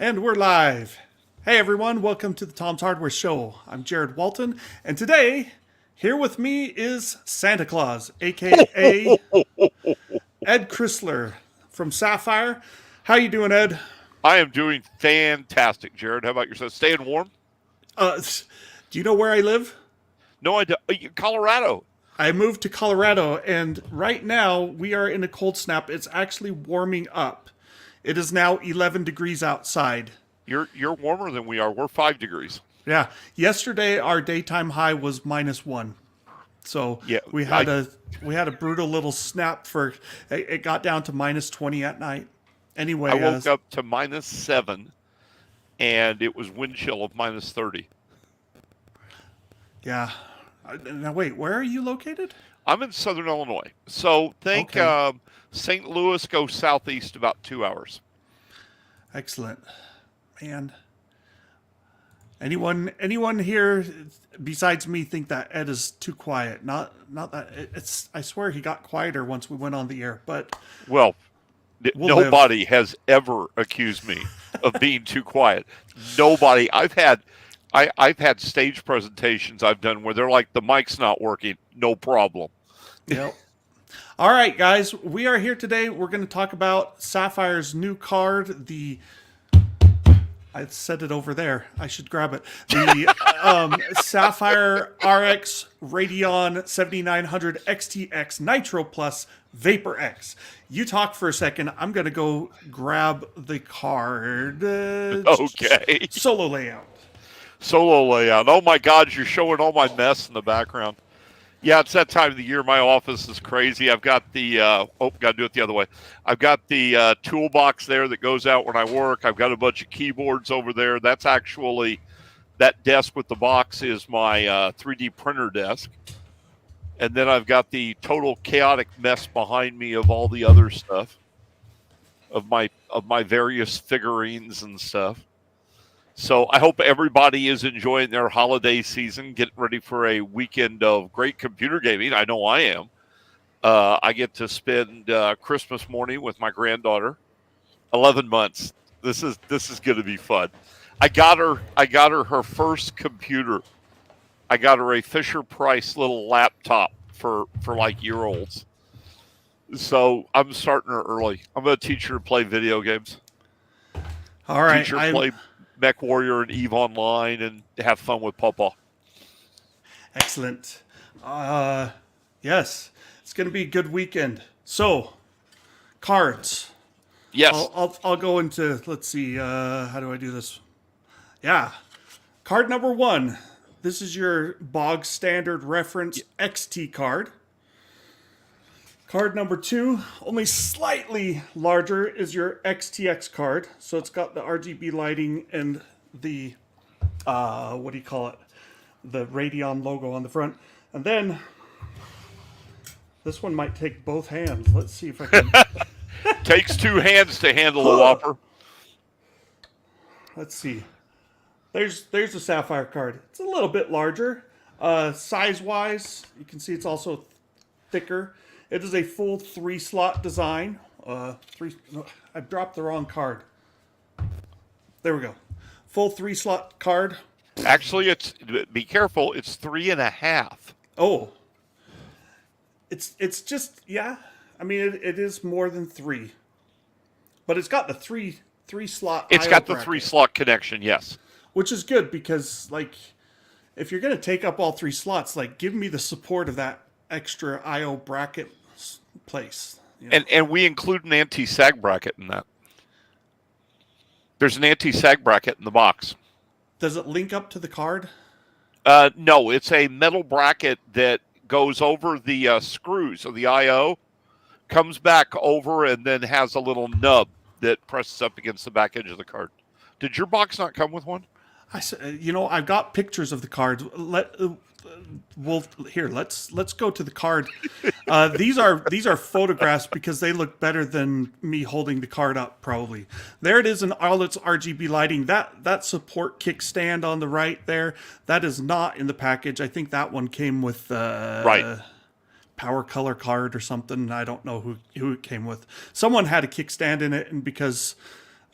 And we're live. Hey everyone, welcome to the Tom's Hardware Show. I'm Jared Walton, and today, here with me is Santa Claus, aka Ed Chrysler from Sapphire. How you doing, Ed? I am doing fantastic, Jared. How about yourself? Staying warm? Uh, do you know where I live? No, I don't. Colorado. I moved to Colorado, and right now we are in a cold snap. It's actually warming up. It is now 11 degrees outside. You're warmer than we are. We're 5 degrees. Yeah. Yesterday our daytime high was -1. So Yeah, we had a brutal little snap for it got down to -20 at night. Anyway, I woke up to -7, and it was wind chill of -30. Yeah. Now wait, where are you located? I'm in Southern Illinois, so think Okay. St. Louis goes southeast about 2 hours. Excellent. Man. Anyone here besides me think that Ed is too quiet? Not that it's. I swear he got quieter once we went on the air, but Well, we'll live. nobody has ever accused me of being too quiet. Nobody. I've had stage presentations I've done where they're like, the mic's not working. No problem. Yep. All right, guys, we are here today. We're going to talk about Sapphire's new card, I said it over there. I should grab it. The Sapphire RX Radeon 7900 XTX Nitro Plus Vapor-X. You talk for a second. I'm going to go grab the card. Okay. Solo layout. Solo layout. Oh my God, you're showing all my mess in the background. Yeah, it's that time of the year. My office is crazy. I've got the, got to do it the other way. I've got the toolbox there that goes out when I work. I've got a bunch of keyboards over there. That's actually, that desk with the box is my 3D printer desk. And then I've got the total chaotic mess behind me of all the other stuff, of my various figurines and stuff. So I hope everybody is enjoying their holiday season, getting ready for a weekend of great computer gaming. I know I am. I get to spend Christmas morning with my granddaughter, 11 months. This is going to be fun. I got her her first computer. I got her a Fisher Price little laptop for like year-olds. So I'm starting her early. I'm going to teach her to play video games. All right. Teach her to play Mech Warrior and EVE Online and have fun with Pawpaw. Excellent. Yes, it's going to be a good weekend. So, cards. Yes. I'll go into, let's see, how do I do this? Yeah. Card number 1. This is your bog standard reference XT card. Card number 2, only slightly larger, is your XTX card. So it's got the RGB lighting and the, what do you call it? The Radeon logo on the front. And then, this one might take both hands. Let's see if I can. Takes 2 hands to handle a Whopper. Let's see. There's the Sapphire card. It's a little bit larger. Size-wise, you can see it's also thicker. It is a full 3-slot design. I dropped the wrong card. There we go. Full 3-slot card. Actually, be careful. It's 3.5. Oh. It's just, yeah. I mean, it is more than 3. But it's got the three slot. It's got the 3-slot connection, yes. Which is good because, like, if you're going to take up all 3 slots, like, give me the support of that extra I/O bracket place. You know? And we include an anti-sag bracket in that. There's an anti-sag bracket in the box. Does it link up to the card? No, it's a metal bracket that goes over the screws of the I/O, comes back over, and then has a little nub that presses up against the back edge of the card. Did your box not come with one? I said, I've got pictures of the cards. Let's go to the card. These are photographs because they look better than me holding the card up. Probably there it is in all its RGB lighting. That support kickstand on the right there, that is not in the package. I think that one came with right. Power color card or something. I don't know who it came with. Someone had a kickstand in it, and because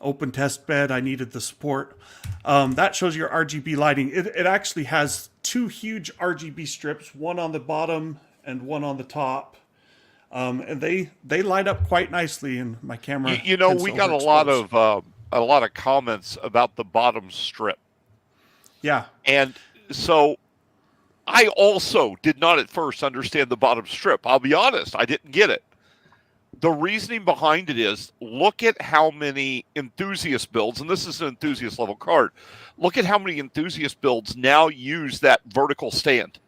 open test bed. I needed the support. That shows your RGB lighting. It actually has two huge RGB strips, one on the bottom and one on the top. And they light up quite nicely, and my camera. We got a lot of comments about the bottom strip. Yeah. And so I also did not at first understand the bottom strip. I'll be honest, I didn't get it. The reasoning behind it is, look at how many enthusiast builds, and this is an enthusiast level card, look at how many enthusiast builds now use that vertical stand.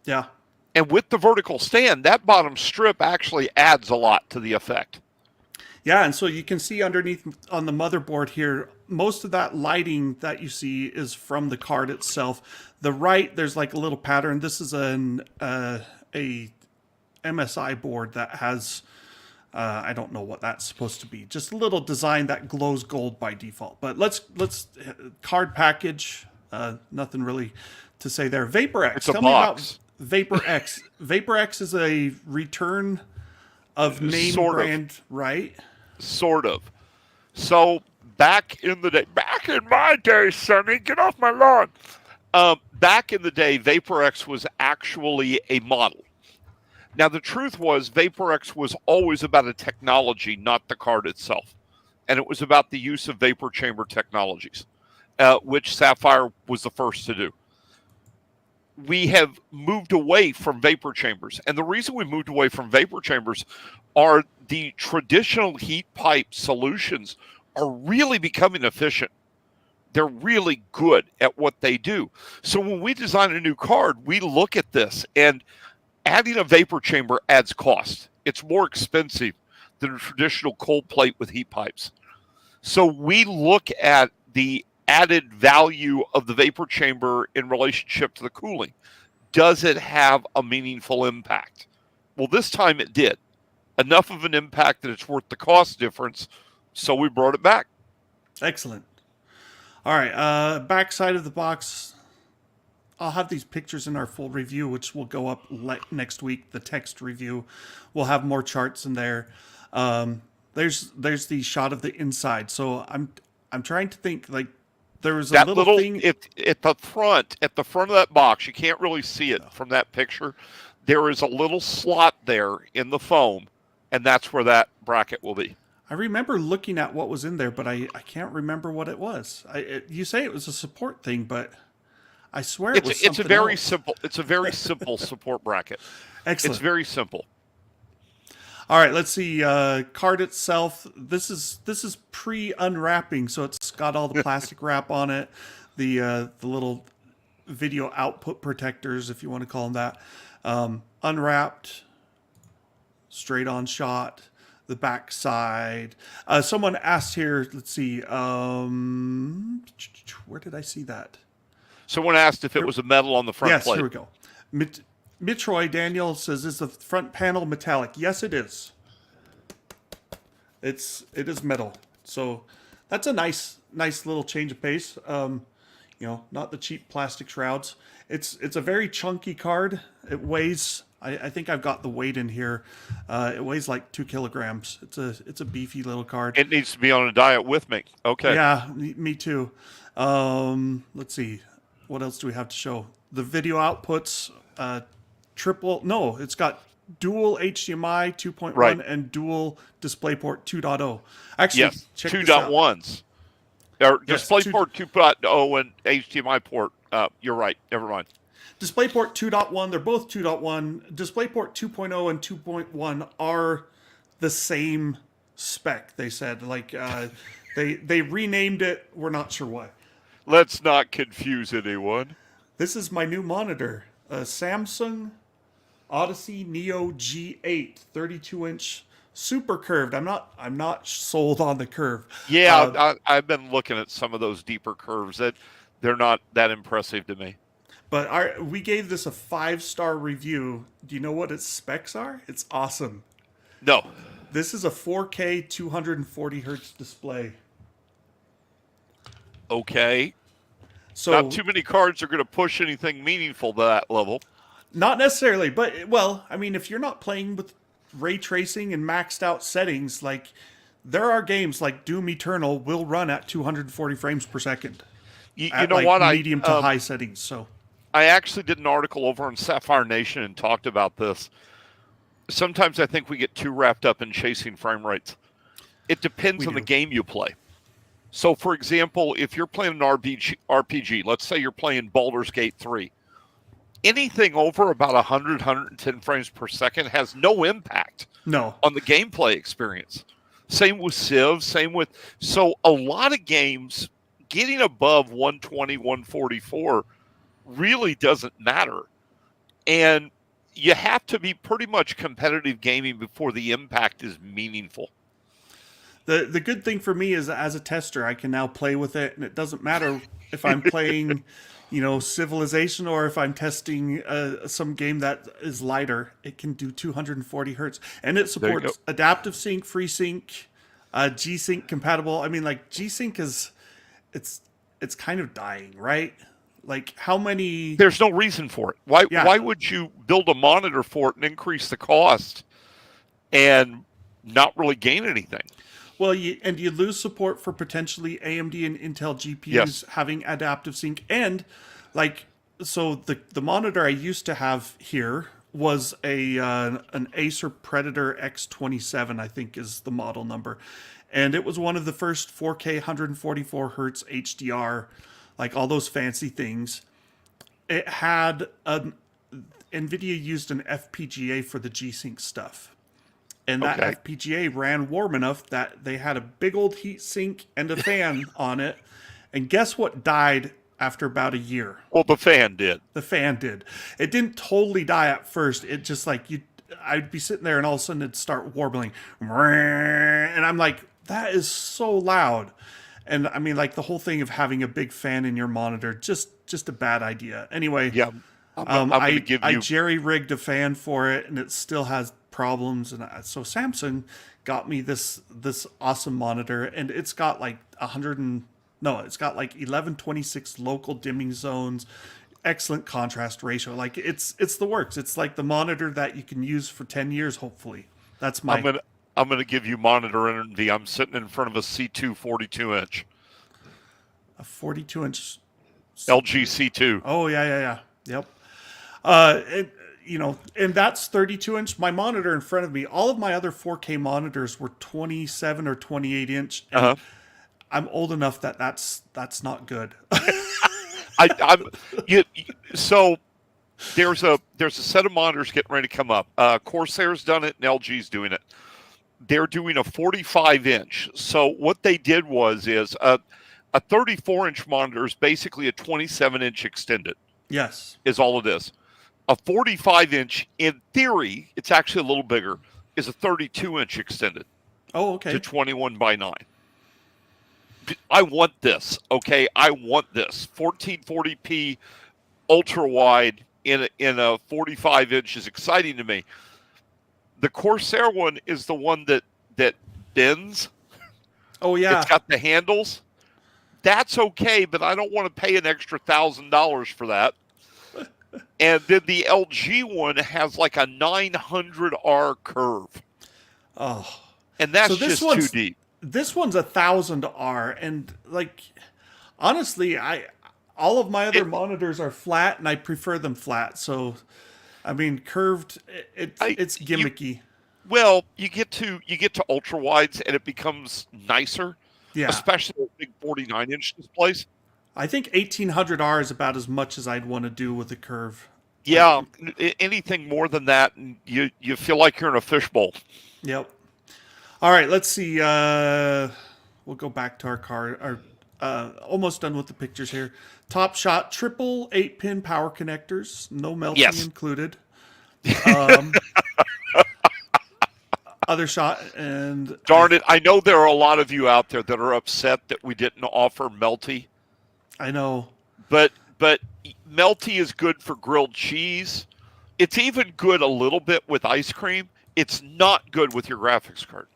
Yeah. And with the vertical stand, that bottom strip actually adds a lot to the effect. Yeah, and so you can see underneath on the motherboard here, most of that lighting that you see is from the card itself. The right, there's like a little pattern. This is a MSI board that has, I don't know what that's supposed to be. Just a little design that glows gold by default. But let's card package. Nothing really to say there. Vapor-X. It's a Tell box. me about Vapor-X. Vapor-X is a return of name brand, right? Sort of. So back in my day, Sonny, get off my lawn. Back in the day, Vapor-X was actually a model. Now, the truth was, Vapor-X was always about a technology, not the card itself. And it was about the use of vapor chamber technologies, which Sapphire was the first to do. We have moved away from vapor chambers. And the reason we moved away from vapor chambers are the traditional heat pipe solutions are really becoming efficient. They're really good at what they do. So when we design a new card, we look at this, and adding a vapor chamber adds cost. It's more expensive than a traditional cold plate with heat pipes. So we look at the added value of the vapor chamber in relationship to the cooling. Does it have a meaningful impact? Well, this time it did. Enough of an impact that it's worth the cost difference, so we brought it back. Excellent. All right, back side of the box. I'll have these pictures in our full review, which will go up next week. The text review, we'll have more charts in there. There's the shot of the inside. So I'm trying to think, like, there was a little thing at the front of that box. You can't really see it from that picture. There is a little slot there in the foam, and that's where that bracket will be. I remember looking at what was in there, but I can't remember what it was. You say it was a support thing, but I swear it was something It's a very else. simple. It's a very simple support bracket. Excellent. It's very simple. All right, let's see. Card itself. This is pre-unwrapping, so it's got all the plastic wrap on it. The little video output protectors, if you want to call them that. Unwrapped, straight on shot. The back side. Someone asked here. Let's see. Where did I see that? Someone asked if it was a metal on the front plate. Yes, here we go. Mitroy Daniel says, "Is the front panel metallic?" Yes, it is. It is metal. So that's a nice little change of pace. Not the cheap plastic shrouds. It's a very chunky card. It weighs. I think I've got the weight in here. It weighs like 2 kilograms. It's a beefy little card. It needs to be on a diet with me. Okay. Yeah, me too. Let's see. What else do we have to show? The video outputs. It's got dual HDMI 2.1 Right. and dual DisplayPort 2.0. Actually, Yes, check this out. 2.1s. Or Yes, DisplayPort 2.0 and HDMI port. You're right. Never mind. DisplayPort 2.1, they're both 2.1. DisplayPort 2.0 and 2.1 are the same spec, they said. Like, they renamed it. We're not sure why. Let's not confuse anyone. This is my new monitor. A Samsung Odyssey Neo G8, 32-inch, super curved. I'm not sold on the curve. Yeah, I've been looking at some of those deeper curves. They're not that impressive to me. But we gave this a 5-star review. Do you know what its specs are? It's awesome. No. This is a 4K 240 hertz display. Okay. So Not too many cards are going to push anything meaningful to that level. not necessarily, but well, I mean, if you're not playing with ray tracing and maxed out settings, like there are games like Doom Eternal will run at 240 frames per second You at know like what? medium to high settings. So I actually did an article over on Sapphire Nation and talked about this. Sometimes I think we get too wrapped up in chasing frame rates. It depends on the game you play. So, for example, if you're playing an RPG, let's say you're playing Baldur's Gate 3, anything over about 100, 110 frames per second has no impact on the gameplay experience. Same with Civ, so a lot of games getting above 120, 144 really doesn't matter. And you have to be pretty much competitive gaming before the impact is meaningful. The good thing for me is as a tester, I can now play with it, and it doesn't matter if I'm playing, Civilization or if I'm testing some game that is lighter. It can do 240 hertz, and it supports adaptive sync, FreeSync, G-Sync compatible. I mean, like G-Sync it's kind of dying, right? Like how many? There's no reason for it. Why would you build a monitor for it and increase the cost and not really gain anything? Well, you lose support for potentially AMD and Intel GPUs having adaptive sync, and so the monitor I used to have here was an Acer Predator X27, I think is the model number, and it was one of the first 4K 144 hertz HDR, like all those fancy things. It had NVIDIA used an FPGA for the G-Sync stuff. And that FPGA ran warm enough that they had a big old heat sink and a fan on it. And guess what died after about a year? Well, the fan did. The fan did. It didn't totally die at first. It just I'd be sitting there and all of a sudden it'd start warbling. And I'm like, that is so loud. And I mean, like the whole thing of having a big fan in your monitor, just a bad idea. Anyway, I jerry-rigged a fan for it and it still has problems, and so Samsung got me this awesome monitor, and it's got like 1126 local dimming zones, excellent contrast ratio. Like it's the works. It's like the monitor that you can use for 10 years hopefully. That's my I'm gonna give you monitor envy. I'm sitting in front of a C2 42-inch. A 42-inch LG C2. Oh yeah. Yep. And that's 32-inch. My monitor in front of me, all of my other 4K monitors were 27 or 28-inch. I'm old enough that's not good. So there's a set of monitors getting ready to come up. Corsair's done it, and LG's doing it. They're doing a 45-inch. So what they did is a 34-inch monitor is basically a 27-inch extended. Yes, is all it is. A 45-inch, in theory, it's actually a little bigger, is a 32-inch extended. Oh, okay. To 21 by 9. I want this, okay? I want this. 1440p ultra wide in a 45-inch is exciting to me. The Corsair one is the one that bends. Oh, yeah. It's got the handles. That's okay, but I don't want to pay an extra $1,000 for that. And then the LG one has like a 900R curve. Oh. And that's just too deep. This one's 1000R, and like honestly, all of my other monitors are flat, and I prefer them flat. So, I mean, curved, it's gimmicky. You get to ultra wides, and it becomes nicer. Yeah, especially with big 49-inch displays. I think 1800R is about as much as I'd want to do with a curve. Yeah, anything more than that, you feel like you're in a fishbowl. Yep. All right, let's see. We'll go back to our card. Almost done with the pictures here. Top Shot, triple 8-pin power connectors, no melting included. Other Shot and... Darn it, I know there are a lot of you out there that are upset that we didn't offer Melty. I know. But Melty is good for grilled cheese. It's even good a little bit with ice cream. It's not good with your graphics card.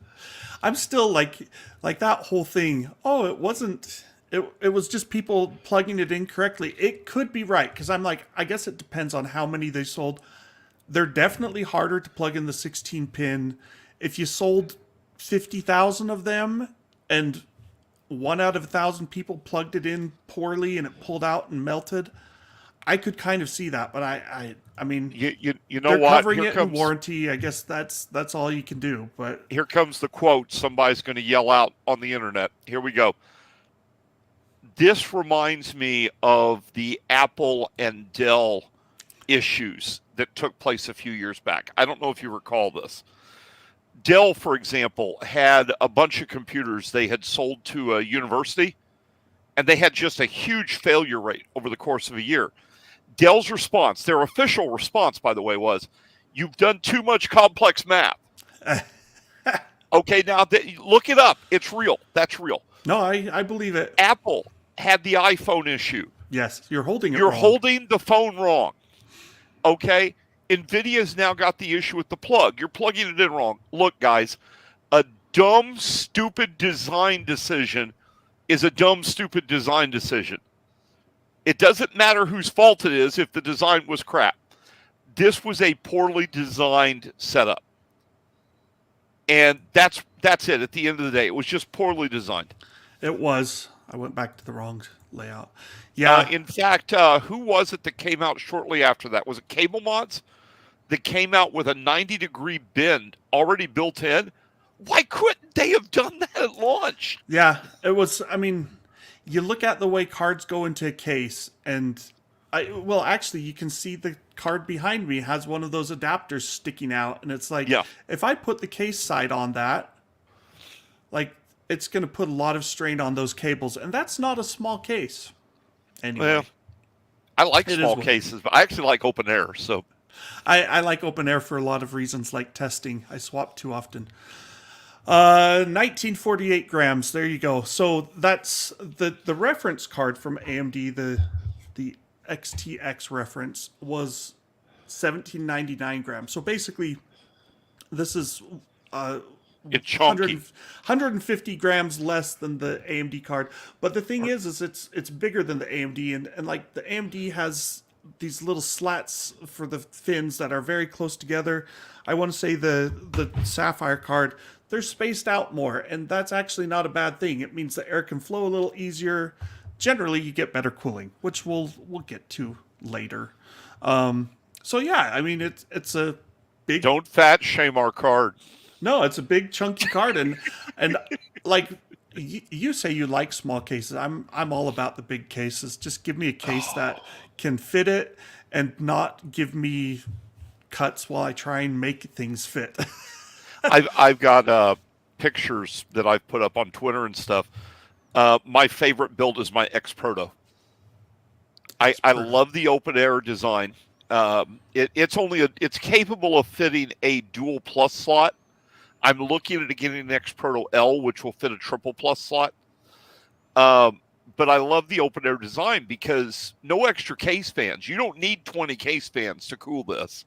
I'm still like that whole thing. Oh, it wasn't. It was just people plugging it in correctly. It could be right, because I'm like, I guess it depends on how many they sold. They're definitely harder to plug in the 16-pin. If you sold 50,000 of them, and 1 out of 1,000 people plugged it in poorly and it pulled out and melted, I could kind of see that. But I mean, you know they're what? covering it in warranty. I guess that's all you can do. But here comes the quote somebody's going to yell out on the internet. Here we go. This reminds me of the Apple and Dell issues that took place a few years back. I don't know if you recall this. Dell, for example, had a bunch of computers they had sold to a university, and they had just a huge failure rate over the course of a year. Dell's response, their official response, by the way, was, "You've done too much complex math." Okay, now look it up. It's real. That's real. No, I believe it. Apple had the iPhone issue. Yes, you're holding it You're wrong. holding the phone wrong. Okay? NVIDIA's now got the issue with the plug. You're plugging it in wrong. Look, guys, a dumb, stupid design decision is a dumb, stupid design decision. It doesn't matter whose fault it is if the design was crap. This was a poorly designed setup. And that's it at the end of the day. It was just poorly designed. It was. I went back to the wrong layout. Yeah. In fact, who was it that came out shortly after that? Was it Cable Mods that came out with a 90-degree bend already built in? Why couldn't they have done that at launch? Yeah, it was. I mean, you look at the way cards go into a case, and actually, you can see the card behind me has one of those adapters sticking out, and it's like, if I put the case side on that, like, it's going to put a lot of strain on those cables, and that's not a small case. Anyway, well, I like small cases, but I actually like open air. So I like open air for a lot of reasons, like testing. I swap too often. 1948 grams. There you go. So that's the reference card from AMD. The XTX reference was 1799 grams. So basically, this is it's chonky. 150 grams less than the AMD card. But the thing is it's bigger than the AMD, and like the AMD has these little slats for the fins that are very close together. I want to say the Sapphire card, they're spaced out more, and that's actually not a bad thing. It means the air can flow a little easier. Generally, you get better cooling, which we'll get to later. So yeah, I mean it's a big. Don't fat shame our card. No, it's a big chunky card, and like you say, you like small cases. I'm all about the big cases. Just give me a case that can fit it and not give me cuts while I try and make things fit. I've got pictures that I've put up on Twitter and stuff. My favorite build is my X Proto. I love the open air design. It's capable of fitting a dual plus slot. I'm looking at getting an X Proto L, which will fit a triple plus slot. But I love the open air design because no extra case fans. You don't need 20 case fans to cool this.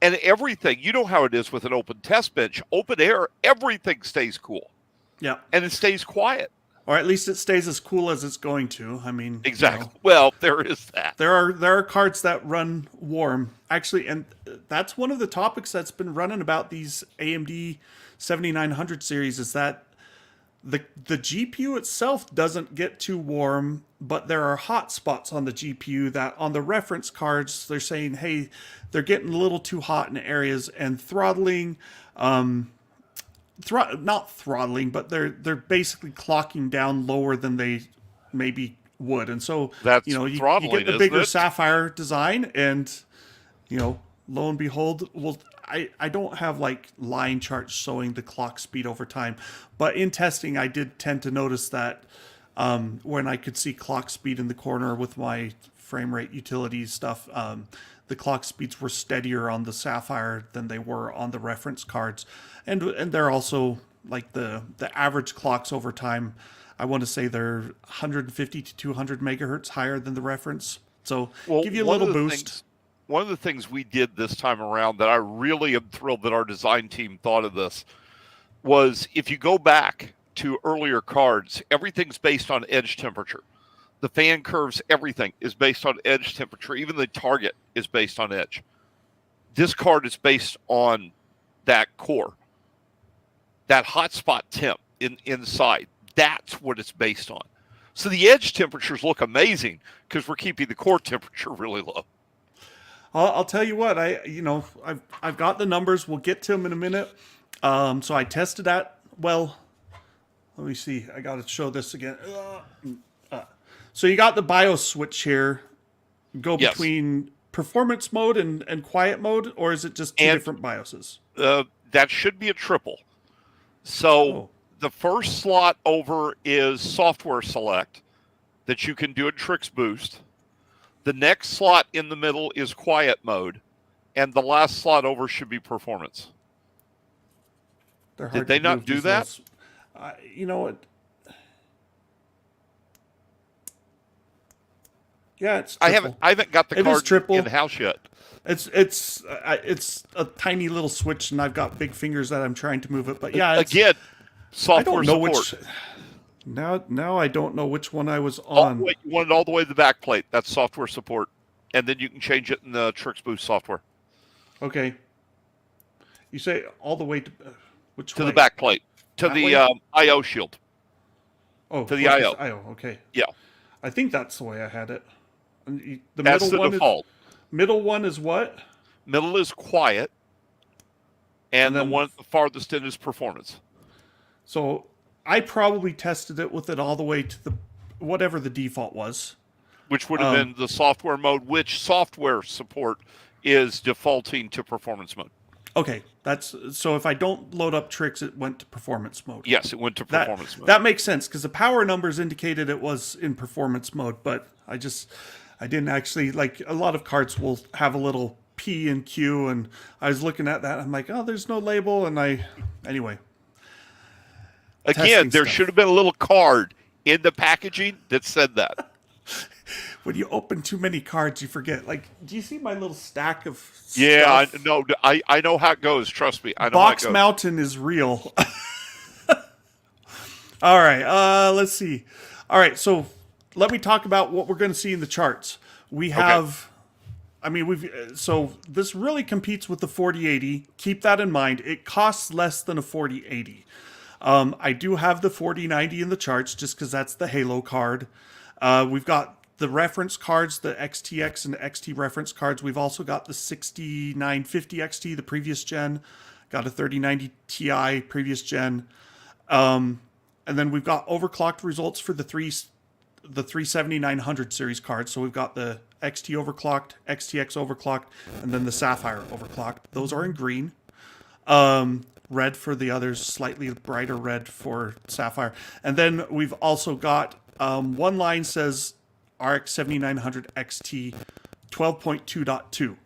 And everything, you know how it is with an open test bench. Open air, everything stays cool. Yeah. And it stays quiet. Or at least it stays as cool as it's going to. I mean, exactly. You know, well, there is that. There are cards that run warm. Actually, and that's one of the topics that's been running about these AMD 7900 series is that the GPU itself doesn't get too warm, but there are hot spots on the GPU that on the reference cards, they're saying, hey, they're getting a little too hot in areas, and throttling, not throttling, but they're basically clocking down lower than they maybe would. And so, that's you get the bigger Sapphire design, and, lo and behold, I don't have like line charts showing the clock speed over time, but in testing, I did tend to notice that when I could see clock speed in the corner with my frame rate utility stuff, the clock speeds were steadier on the Sapphire than they were on the reference cards, and they're also like the average clocks over time. I want to say they're 150 to 200 megahertz higher than the reference, so give you a little boost. One of the things we did this time around that I really am thrilled that our design team thought of this was if you go back to earlier cards, everything's based on edge temperature. The fan curves, everything is based on edge temperature. Even the target is based on edge. This card is based on that core. that hotspot temp inside. That's what it's based on. So the edge temperatures look amazing because we're keeping the core temperature really low. I'll tell you what, I've got the numbers. We'll get to them in a minute. So I tested that. Well, let me see. I got to show this again. So you got the BIOS switch here. Go between performance mode and quiet mode, or is it just two different BIOSes? That should be a triple. So the first slot over is software select that you can do in Trix Boost. The next slot in the middle is quiet mode, and the last slot over should be performance. Did they not do that? You know what? Yeah, it's triple. I haven't got the card in house yet. It's a tiny little switch, and I've got big fingers that I'm trying to move it. But yeah, again, software I don't know support. Now I don't know which one I was on. You want it all the way to the back plate. That's software support, and then you can change it in the Trix Boost software. Okay. You say all the way to which to way? The back plate to the I/O shield. Oh, to the I/O. Okay. Yeah. I think that's the way I had it. That's the default. Middle one is what? Middle is quiet, and then the one at the farthest in is performance. So I probably tested it with it all the way to the whatever the default was. Which would have been the software mode, which software support is defaulting to performance mode. Okay, so if I don't load up Trix, it went to performance mode. Yes, it went to performance mode. That makes sense because the power numbers indicated it was in performance mode, but I didn't actually, like, a lot of cards will have a little P and Q, and I was looking at that, I'm like, oh, there's no label, and anyway. Again, there should have been a little card in the packaging that said that. When you open too many cards, you forget. Like, do you see my little stack of stuff? Yeah, I know how it goes. Trust me, I know Box how it goes. Mountain is real. All right, let's see. All right, so let me talk about what we're going to see in the charts. We have, so this really competes with the 4080. Keep that in mind. It costs less than a 4080. I do have the 4090 in the charts just because that's the Halo card. We've got the reference cards, the XTX and the XT reference cards. We've also got the 6950 XT, the previous gen. Got a 3090 Ti, previous gen. And then we've got overclocked results for the 37900 series cards. So we've got the XT overclocked, XTX overclocked, and then the Sapphire overclocked. Those are in green. Red for the others, slightly brighter red for Sapphire. And then we've also got one line says RX 7900 XT 12.2.2.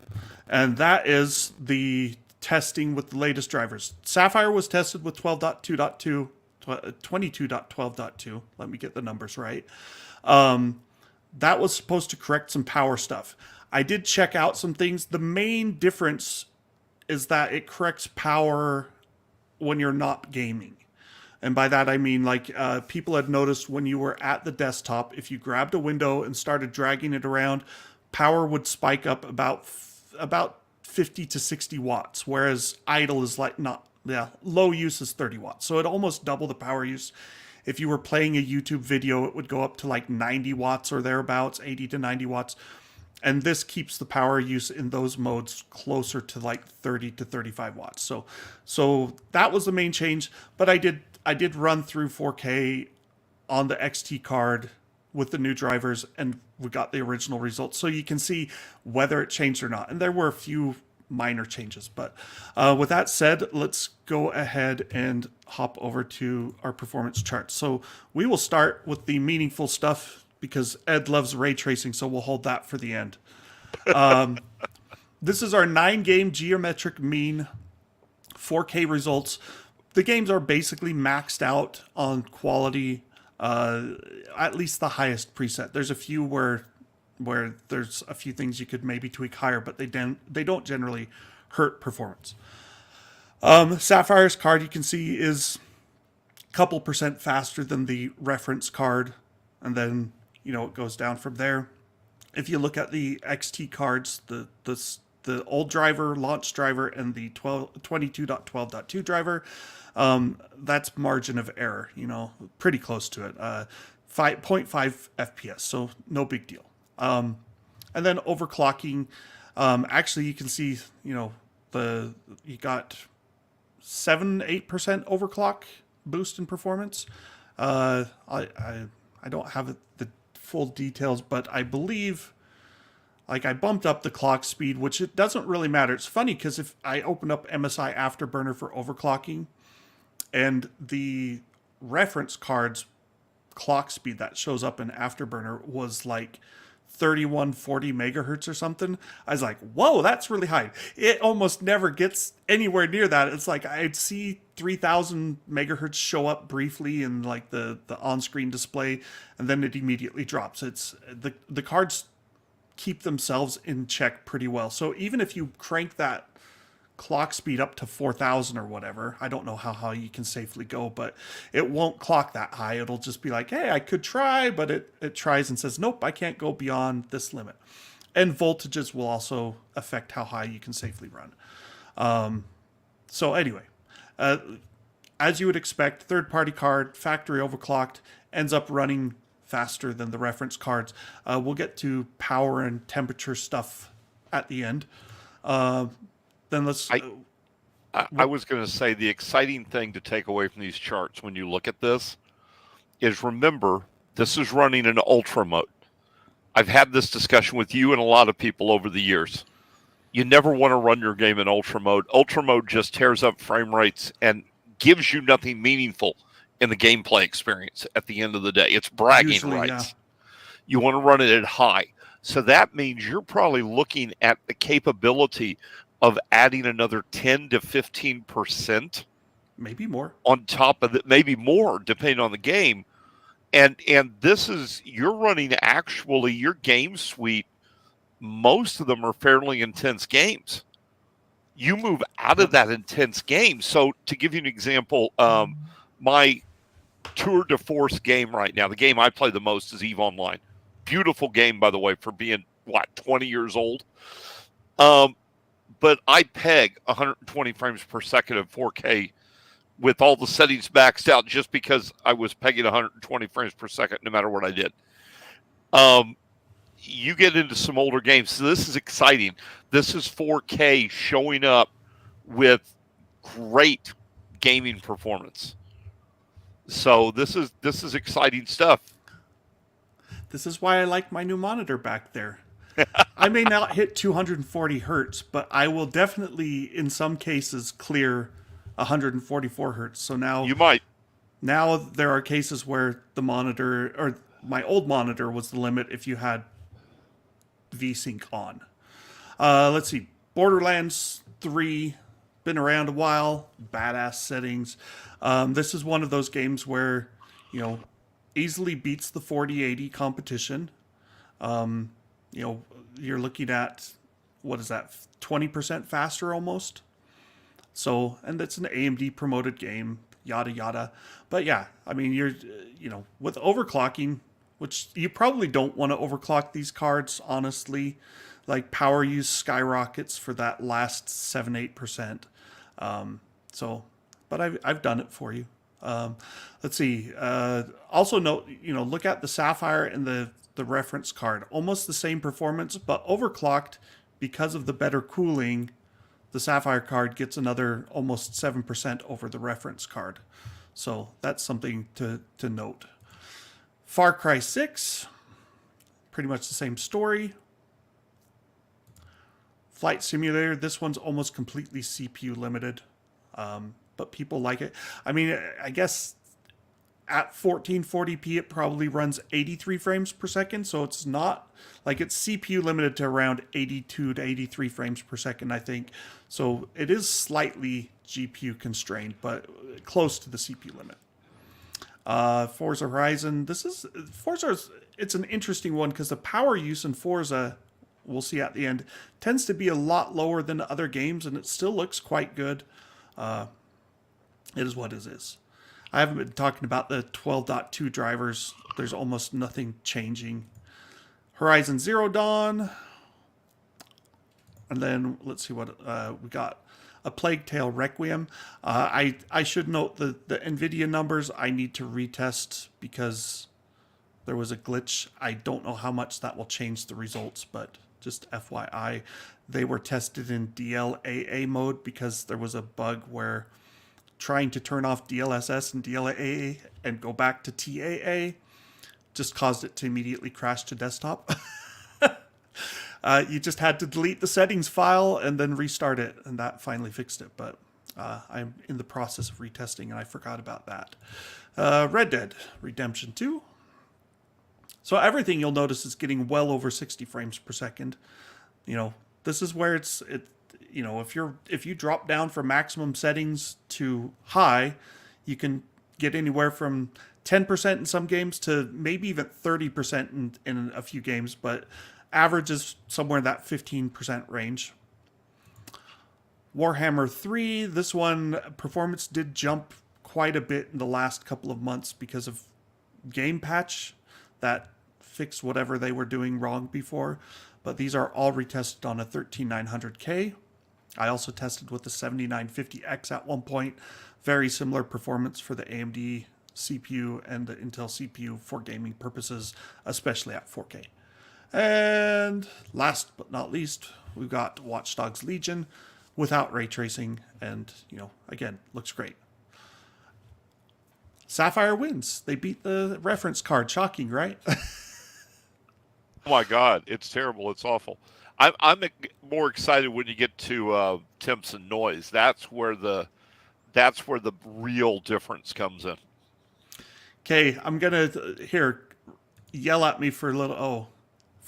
And that is the testing with the latest drivers. Sapphire was tested with 12.2.2, 22.12.2. Let me get the numbers right. That was supposed to correct some power stuff. I did check out some things. The main difference is that it corrects power when you're not gaming. And by that I mean, like, people had noticed when you were at the desktop, if you grabbed a window and started dragging it around, power would spike up about 50 to 60 watts, whereas idle is low use is 30 watts. So it almost double the power use. If you were playing a YouTube video, it would go up to like 90 watts or thereabouts, 80 to 90 watts. And this keeps the power use in those modes closer to like 30 to 35 watts. So that was the main change. But I did run through 4K on the XT card with the new drivers, and we got the original results. So you can see whether it changed or not. And there were a few minor changes. But with that said, let's go ahead and hop over to our performance charts. So we will start with the meaningful stuff because Ed loves ray tracing, so we'll hold that for the end. This is our 9-game geometric mean 4K results. The games are basically maxed out on quality, at least the highest preset. There's a few where there's a few things you could maybe tweak higher, but they don't generally hurt performance. Sapphire's card, you can see, is a couple percent faster than the reference card, and then it goes down from there. If you look at the XT cards, the the old driver, launch driver, and the 22.12.2 driver. That's margin of error, pretty close to it. 5.5 FPS, so no big deal. And then overclocking, actually you can see, you got 7-8% overclock boost in performance. I don't have the full details, but I believe I bumped up the clock speed, which it doesn't really matter. It's funny because if I open up MSI Afterburner for overclocking, and the reference card's clock speed that shows up in Afterburner was 3140 megahertz or something, I was like, whoa, that's really high. It almost never gets anywhere near that. It's I'd see 3000 megahertz show up briefly in the on-screen display, and then it immediately drops. It's the cards keep themselves in check pretty well. So even if you crank that clock speed up to 4000 or whatever, I don't know how high you can safely go, but it won't clock that high. It'll just be hey, I could try, but it tries and says, nope, I can't go beyond this limit. And voltages will also affect how high you can safely run. So anyway, as you would expect, third-party card, factory overclocked, ends up running faster than the reference cards. We'll get to power and temperature stuff at the end. Then let's... I was going to say the exciting thing to take away from these charts when you look at this is, remember, this is running in ultra mode. I've had this discussion with you and a lot of people over the years. You never want to run your game in ultra mode. Ultra mode just tears up frame rates and gives you nothing meaningful in the gameplay experience at the end of the day. It's bragging rights. Yeah. You want to run it at high. So that means you're probably looking at the capability of adding another 10 to 15%. Maybe more. On top of it, maybe more, depending on the game. And this is, you're running actually your game suite. Most of them are fairly intense games. You move out of that intense game. So to give you an example, my tour de force game right now, the game I play the most is EVE Online. Beautiful game, by the way, for being, 20 years old. But I peg 120 frames per second of 4K with all the settings maxed out just because I was pegging 120 frames per second no matter what I did. You get into some older games. So this is exciting. This is 4K showing up with great gaming performance. So this is exciting stuff. This is why I like my new monitor back there. I may not hit 240 hertz, but I will definitely, in some cases, clear 144 hertz. So now you might. Now there are cases where the monitor, or my old monitor, was the limit if you had VSync on. Let's see. Borderlands 3, been around a while. Badass settings. This is one of those games where, easily beats the 4080 competition. You're looking at, what is that, 20% faster almost? So, and it's an AMD promoted game, yada, yada. But yeah, I mean, you're, with overclocking, which you probably don't want to overclock these cards, honestly. Power use skyrockets for that last 7-8%. But I've done it for you. Let's see. Also note, look at the Sapphire and the reference card. Almost the same performance, but overclocked because of the better cooling. The Sapphire card gets another almost 7% over the reference card. So that's something to note. Far Cry 6, pretty much the same story. Flight Simulator, this one's almost completely CPU limited. But people like it. I mean, I guess at 1440p, it probably runs 83 frames per second. So it's not it's CPU limited to around 82 to 83 frames per second, I think. So it is slightly GPU constrained, but close to the CPU limit. Forza Horizon. It's an interesting one because the power use in Forza, we'll see at the end, tends to be a lot lower than other games, and it still looks quite good. It is what it is. I haven't been talking about the 12.2 drivers. There's almost nothing changing. Horizon Zero Dawn. And then let's see what we got. A Plague Tale Requiem. I should note the NVIDIA numbers I need to retest because there was a glitch. I don't know how much that will change the results, but just FYI, they were tested in DLAA mode because there was a bug where trying to turn off DLSS and DLAA and go back to TAA just caused it to immediately crash to desktop. You just had to delete the settings file and then restart it, and that finally fixed it. But I'm in the process of retesting, and I forgot about that. Red Dead Redemption 2. So everything you'll notice is getting well over 60 frames per second. You know, this is where you know, if you drop down from maximum settings to high, you can get anywhere from 10% in some games to maybe even 30% in a few games, but average is somewhere in that 15% range. Warhammer 3, this one, performance did jump quite a bit in the last couple of months because of game patch that fixed whatever they were doing wrong before. But these are all retested on a 13900K. I also tested with the 7950X at one point. Very similar performance for the AMD CPU and the Intel CPU for gaming purposes, especially at 4K. And last but not least, we've got Watch Dogs Legion without ray tracing, and, you know, again, looks great. Sapphire wins. They beat the reference card. Shocking, right? Oh my God, it's terrible. It's awful. I'm more excited when you get to temps and noise. That's where the real difference comes in. Okay, I'm gonna yell at me for a little.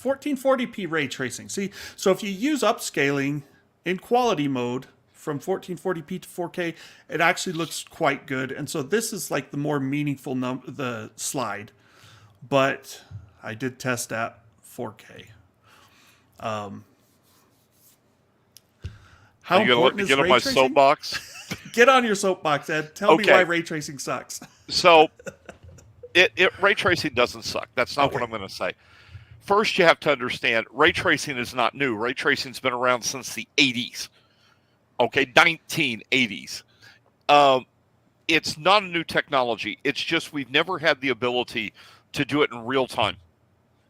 1440p ray tracing. See, so if you use upscaling in quality mode from 1440p to 4K, it actually looks quite good. And so this is like the more meaningful the slide. But I did test at 4K. How Are you important gonna is let me get on ray my tracing? soapbox? Get on your soapbox, Ed. Tell me why ray tracing sucks. So, ray tracing doesn't suck. That's not Okay. what I'm going to say. First, you have to understand ray tracing is not new. Ray tracing's been around since the 80s. Okay, 1980s. It's not a new technology. It's just we've never had the ability to do it in real time.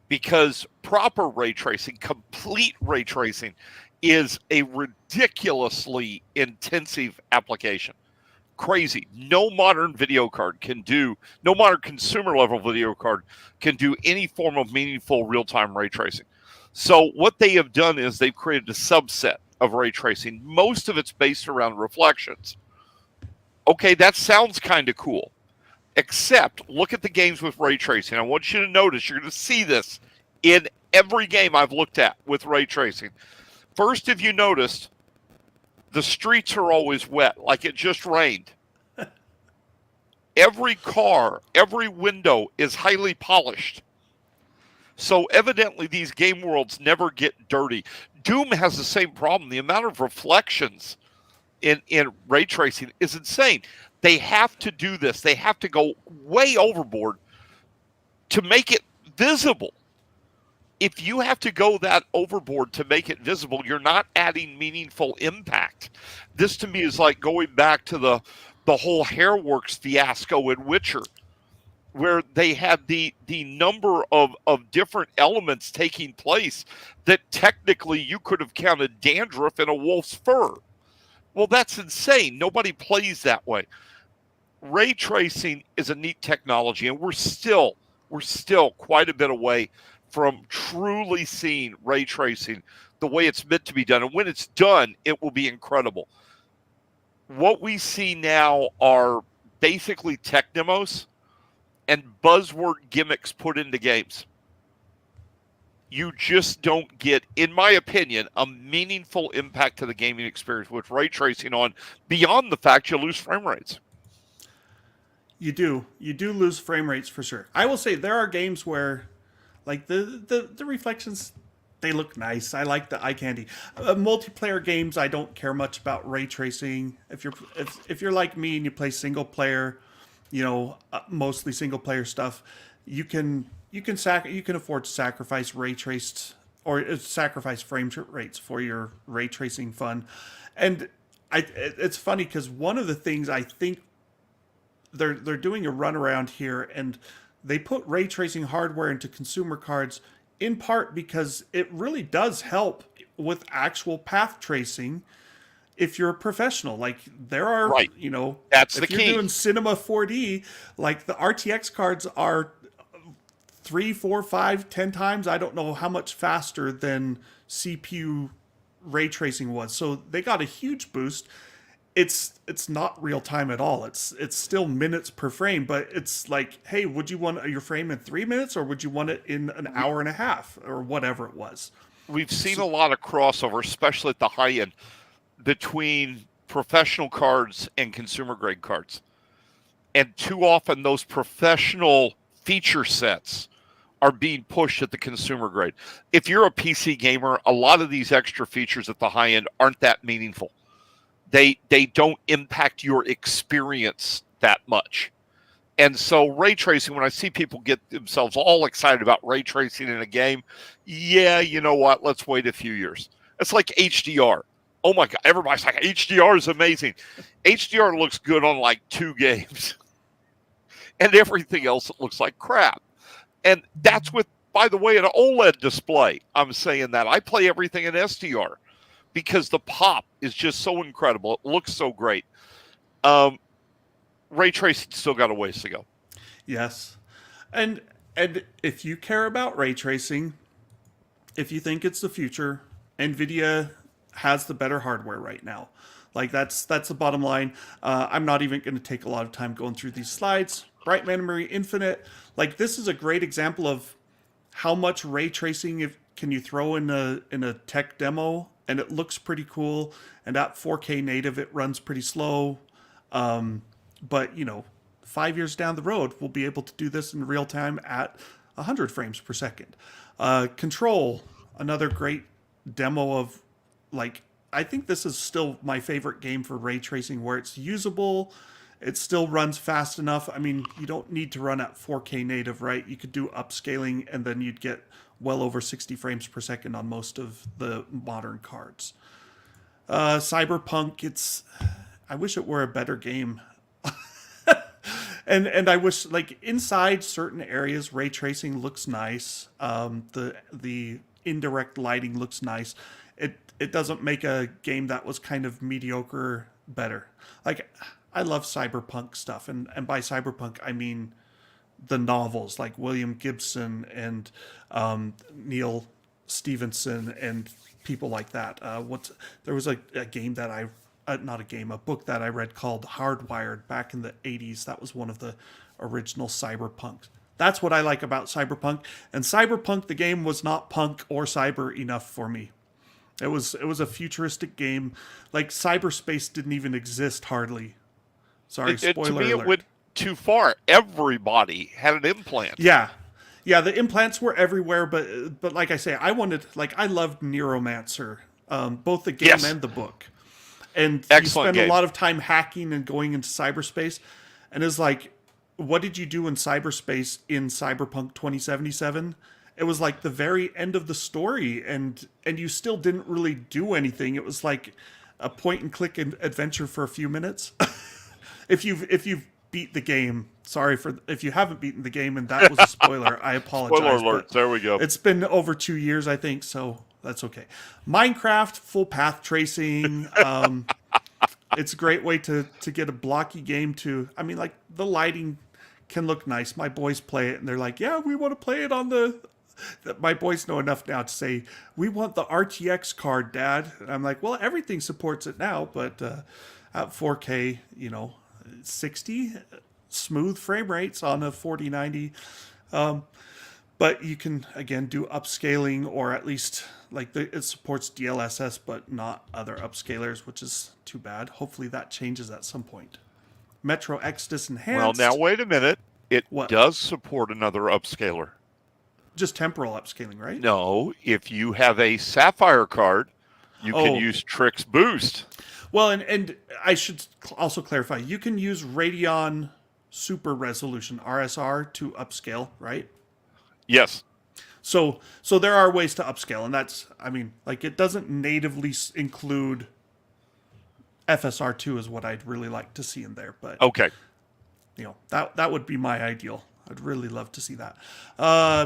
Because proper ray tracing, complete ray tracing, is a ridiculously intensive application. Crazy. No modern video card can do, no modern consumer level video card can do any form of meaningful real-time ray tracing. So what they have done is they've created a subset of ray tracing. Most of it's based around reflections. Okay, that sounds kind of cool. Except, look at the games with ray tracing. I want you to notice, you're going to see this in every game I've looked at with ray tracing. First, if you noticed, the streets are always wet, like it just rained. Every car, every window is highly polished. So evidently these game worlds never get dirty. Doom has the same problem. The amount of reflections in ray tracing is insane. They have to do this. They have to go way overboard to make it visible. If you have to go that overboard to make it visible, you're not adding meaningful impact. This to me is like going back to the whole Hairworks fiasco in Witcher, where they had the number of different elements taking place that technically you could have counted dandruff in a wolf's fur. Well, that's insane. Nobody plays that way. Ray tracing is a neat technology, and we're still quite a bit away from truly seeing ray tracing the way it's meant to be done. And when it's done, it will be incredible. What we see now are basically tech demos and buzzword gimmicks put into games. You just don't get, in my opinion, a meaningful impact to the gaming experience with ray tracing on, beyond the fact you lose frame rates. You do lose frame rates for sure. I will say there are games where, like the reflections, they look nice. I like the eye candy. Multiplayer games, I don't care much about ray tracing. If you're like me and you play single player, mostly single player stuff, you can afford to sacrifice ray traced or sacrifice frame rates for your ray tracing fun. And it's funny because one of the things I think they're doing a runaround here, and they put ray tracing hardware into consumer cards in part because it really does help with actual path tracing if you're a professional. Like there are, Right. That's the if you're key. doing Cinema 4D, like the RTX cards are 3, 4, 5, 10 times, I don't know how much faster than CPU ray tracing was. So they got a huge boost. It's not real time at all. It's still minutes per frame, but it's like, hey, would you want your frame in 3 minutes, or would you want it in an hour and a half, or whatever it was? We've seen a lot of crossover, especially at the high end, between professional cards and consumer grade cards. And too often those professional feature sets are being pushed at the consumer grade. If you're a PC gamer, a lot of these extra features at the high end aren't that meaningful. They don't impact your experience that much. And so ray tracing, when I see people get themselves all excited about ray tracing in a game, yeah, you know what? Let's wait a few years. It's like HDR. Oh my God, everybody's like, HDR is amazing. HDR looks good on like 2 games. And everything else, it looks like crap. And that's with, by the way, an OLED display. I'm saying that. I play everything in SDR because the pop is just so incredible. It looks so great. Ray tracing still got a ways to go. Yes. And if you care about ray tracing, if you think it's the future, NVIDIA has the better hardware right now. Like that's the bottom line. I'm not even going to take a lot of time going through these slides. Bright Memory Infinite, like this is a great example of how much ray tracing can you throw in a tech demo, and it looks pretty cool. And at 4K native, it runs pretty slow. But 5 years down the road, we'll be able to do this in real time at 100 frames per second. Control, another great demo of, like, I think this is still my favorite game for ray tracing, where it's usable. It still runs fast enough. I mean, you don't need to run at 4K native, right? You could do upscaling, and then you'd get well over 60 frames per second on most of the modern cards. Cyberpunk, I wish it were a better game. And I wish, like, inside certain areas, ray tracing looks nice. The indirect lighting looks nice. It doesn't make a game that was kind of mediocre better. Like, I love cyberpunk stuff, and by cyberpunk I mean the novels, like William Gibson and Neil Stevenson and people like that. There was a game that a book that I read called Hardwired back in the 80s. That was one of the original cyberpunks. That's what I like about cyberpunk. And cyberpunk, the game, was not punk or cyber enough for me. It was a futuristic game. Like, cyberspace didn't even exist hardly. Sorry, spoiler to me, alert. it went too far. Everybody had an implant. Yeah, the implants were everywhere, but like I say, I loved Neuromancer, both the game Yes. and the book. And Excellent you spend game. a lot of time hacking and going into cyberspace. And it's like, what did you do in cyberspace in Cyberpunk 2077? It was like the very end of the story, and you still didn't really do anything. It was like a point and click adventure for a few minutes. If you've beat the game, sorry if you haven't beaten the game and that was a spoiler, I apologize. Spoiler alert. There we go. It's been over 2 years, I think, so that's okay. Minecraft, full path tracing. It's a great way to get a blocky game to, I mean, like, the lighting can look nice. My boys play it and they're like, yeah, we want to play it on my boys know enough now to say, we want the RTX card, Dad. And I'm like, well, everything supports it now, but at 4K, 60 smooth frame rates on a 4090. But you can, again, do upscaling, or at least, like, it supports DLSS, but not other upscalers, which is too bad. Hopefully that changes at some point. Metro Exodus Enhanced. Well, now, wait a minute. It What? does support another upscaler. Just temporal upscaling, right? No, if you have a Sapphire card, you can use Trix Boost. Well, and I should also clarify, you can use Radeon Super Resolution, RSR, to upscale, right? Yes. So there are ways to upscale, and that's, I mean, like it doesn't natively include FSR2 is what I'd really like to see in there, but Okay. that would be my ideal. I'd really love to see that.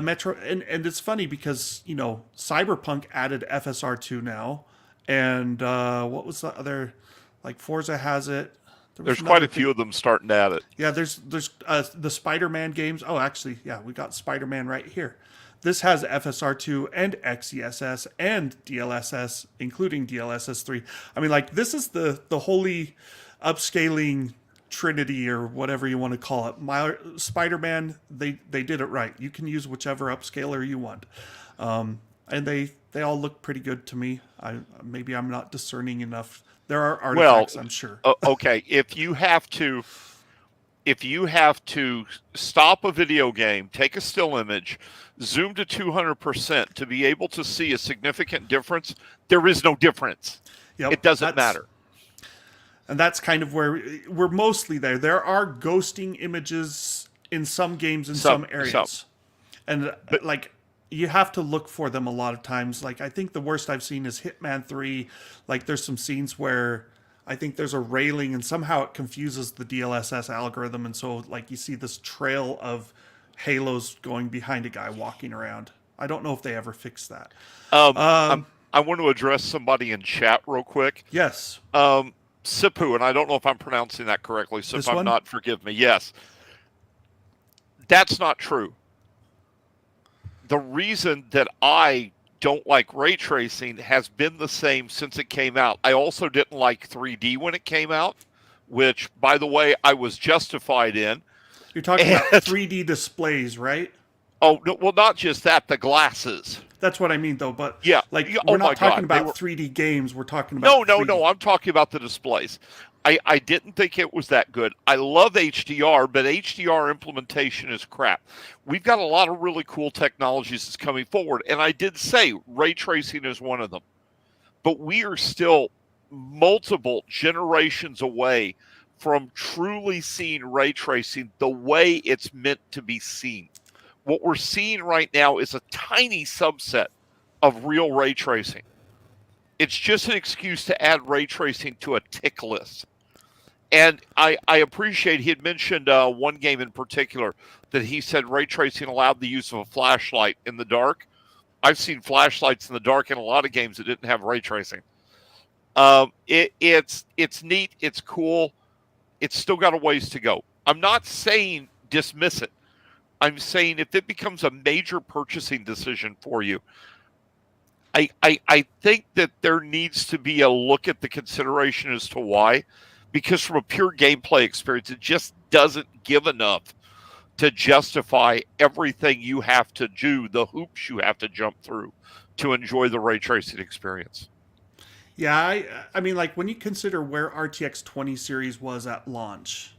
Metro, and it's funny because Cyberpunk added FSR2 now, and what was the other? Like Forza has it. There's quite a few of them starting at it. Yeah, there's the Spider-Man games. Oh, actually, yeah, we got Spider-Man right here. This has FSR2 and XESS and DLSS, including DLSS3. I mean, like this is the holy upscaling trinity or whatever you want to call it. My Spider-Man, they did it right. You can use whichever upscaler you want, and they all look pretty good to me. Maybe I'm not discerning enough. There are artifacts, I'm sure. Okay, if you have to stop a video game, take a still image, zoom to 200% to be able to see a significant difference, there is no difference. Yep, it doesn't matter. And that's kind of where we're mostly there. There are ghosting images in some games in some areas. But like you have to look for them a lot of times. Like I think the worst I've seen is Hitman 3. Like there's some scenes where I think there's a railing and somehow it confuses the DLSS algorithm. And so like you see this trail of halos going behind a guy walking around. I don't know if they ever fixed that. I want to address somebody in chat real quick. Yes. Sipu, and I don't know if I'm pronouncing that correctly, so if I'm one? not, forgive me. Yes. That's not true. The reason that I don't like ray tracing has been the same since it came out. I also didn't like 3D when it came out, which, by the way, I was justified in. You're talking about 3D displays, right? Oh, no, well, not just that, the glasses. That's what I mean, though. But yeah, like we're not talking about 3D games. We're talking about no. I'm talking about the displays. I didn't think it was that good. I love HDR, but HDR implementation is crap. We've got a lot of really cool technologies that's coming forward, and I did say ray tracing is one of them. But we are still multiple generations away from truly seeing ray tracing the way it's meant to be seen. What we're seeing right now is a tiny subset of real ray tracing. It's just an excuse to add ray tracing to a tick list. And I appreciate he had mentioned one game in particular that he said ray tracing allowed the use of a flashlight in the dark. I've seen flashlights in the dark in a lot of games that didn't have ray tracing. It's neat. It's cool. It's still got a ways to go. I'm not saying dismiss it. I'm saying if it becomes a major purchasing decision for you, I think that there needs to be a look at the consideration as to why, because from a pure gameplay experience, it just doesn't give enough to justify everything you have to do, the hoops you have to jump through to enjoy the ray tracing experience. Yeah, I mean, like when you consider where RTX 20 series was at launch,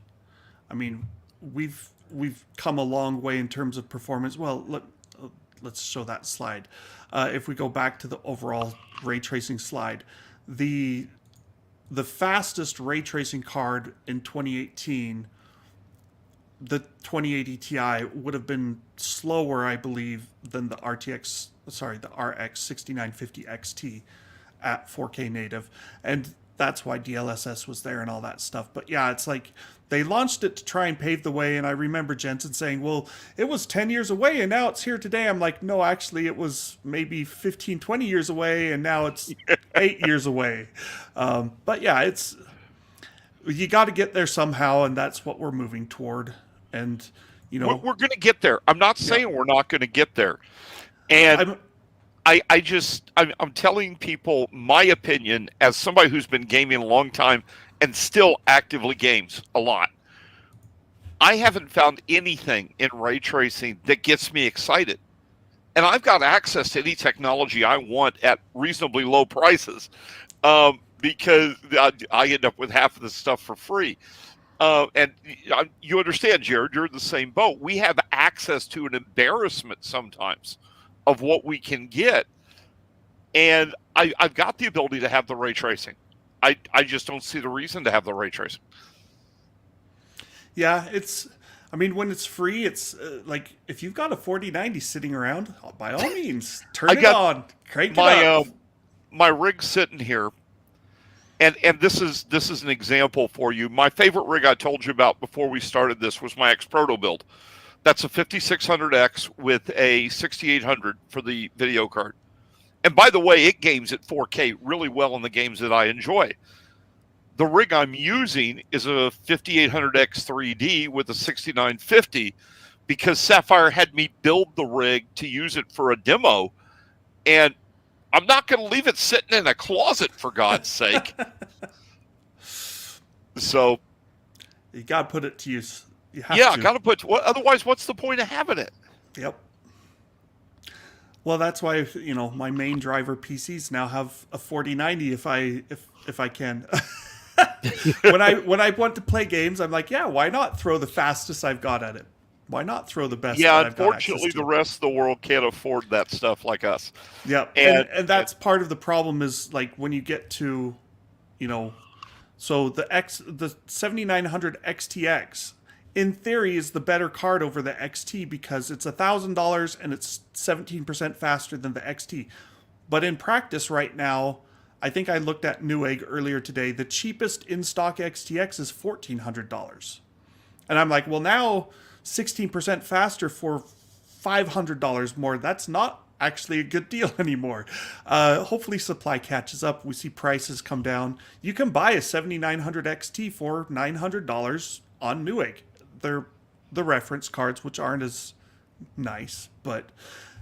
I mean, we've come a long way in terms of performance. Well, let's show that slide. If we go back to the overall ray tracing slide, the fastest ray tracing card in 2018, the 2080 Ti, would have been slower, I believe, than the RX 6950 XT at 4K native. And that's why DLSS was there and all that stuff. But yeah, it's like they launched it to try and pave the way. And I remember Jensen saying, well, it was 10 years away and now it's here today. I'm like, no, actually it was maybe 15, 20 years away and now it's 8 years away. But yeah, you got to get there somehow. And that's what we're moving toward. And, you know, we're going to get there. I'm not saying we're not going to get there. And I'm telling people my opinion as somebody who's been gaming a long time and still actively games a lot. I haven't found anything in ray tracing that gets me excited. And I've got access to any technology I want at reasonably low prices because I end up with half of the stuff for free. And you understand, Jared, you're in the same boat. We have access to an embarrassment sometimes of what we can get. And I've got the ability to have the ray tracing. I just don't see the reason to have the ray tracing. Yeah, I mean, when it's free, it's like if you've got a 4090 sitting around, by all means, turn it on, crank it up. My rig's sitting here, and this is an example for you. My favorite rig I told you about before we started this was my X-Proto build. That's a 5600X with a 6800 for the video card. And by the way, it games at 4K really well in the games that I enjoy. The rig I'm using is a 5800X 3D with a 6950 because Sapphire had me build the rig to use it for a demo. And I'm not going to leave it sitting in a closet, for God's sake. So you got to put it to use. Yeah, got to put. Otherwise, what's the point of having it? Yep. Well, that's why my main driver PCs now have a 4090 if I can. when I want to play games, I'm like, yeah, why not throw the fastest I've got at it? Why not throw the best? Yeah, that I've got access unfortunately, to? the rest of the world can't afford that stuff like us. Yeah, and that's part of the problem is like when you get to, so the 7900 XTX. In theory, is the better card over the XT because it's $1,000 and it's 17% faster than the XT. But in practice right now, I think I looked at Newegg earlier today. The cheapest in-stock XTX is $1,400. And I'm like, well, now 16% faster for $500 more. That's not actually a good deal anymore. Hopefully supply catches up. We see prices come down. You can buy a 7900 XT for $900 on Newegg. They're the reference cards, which aren't as nice. But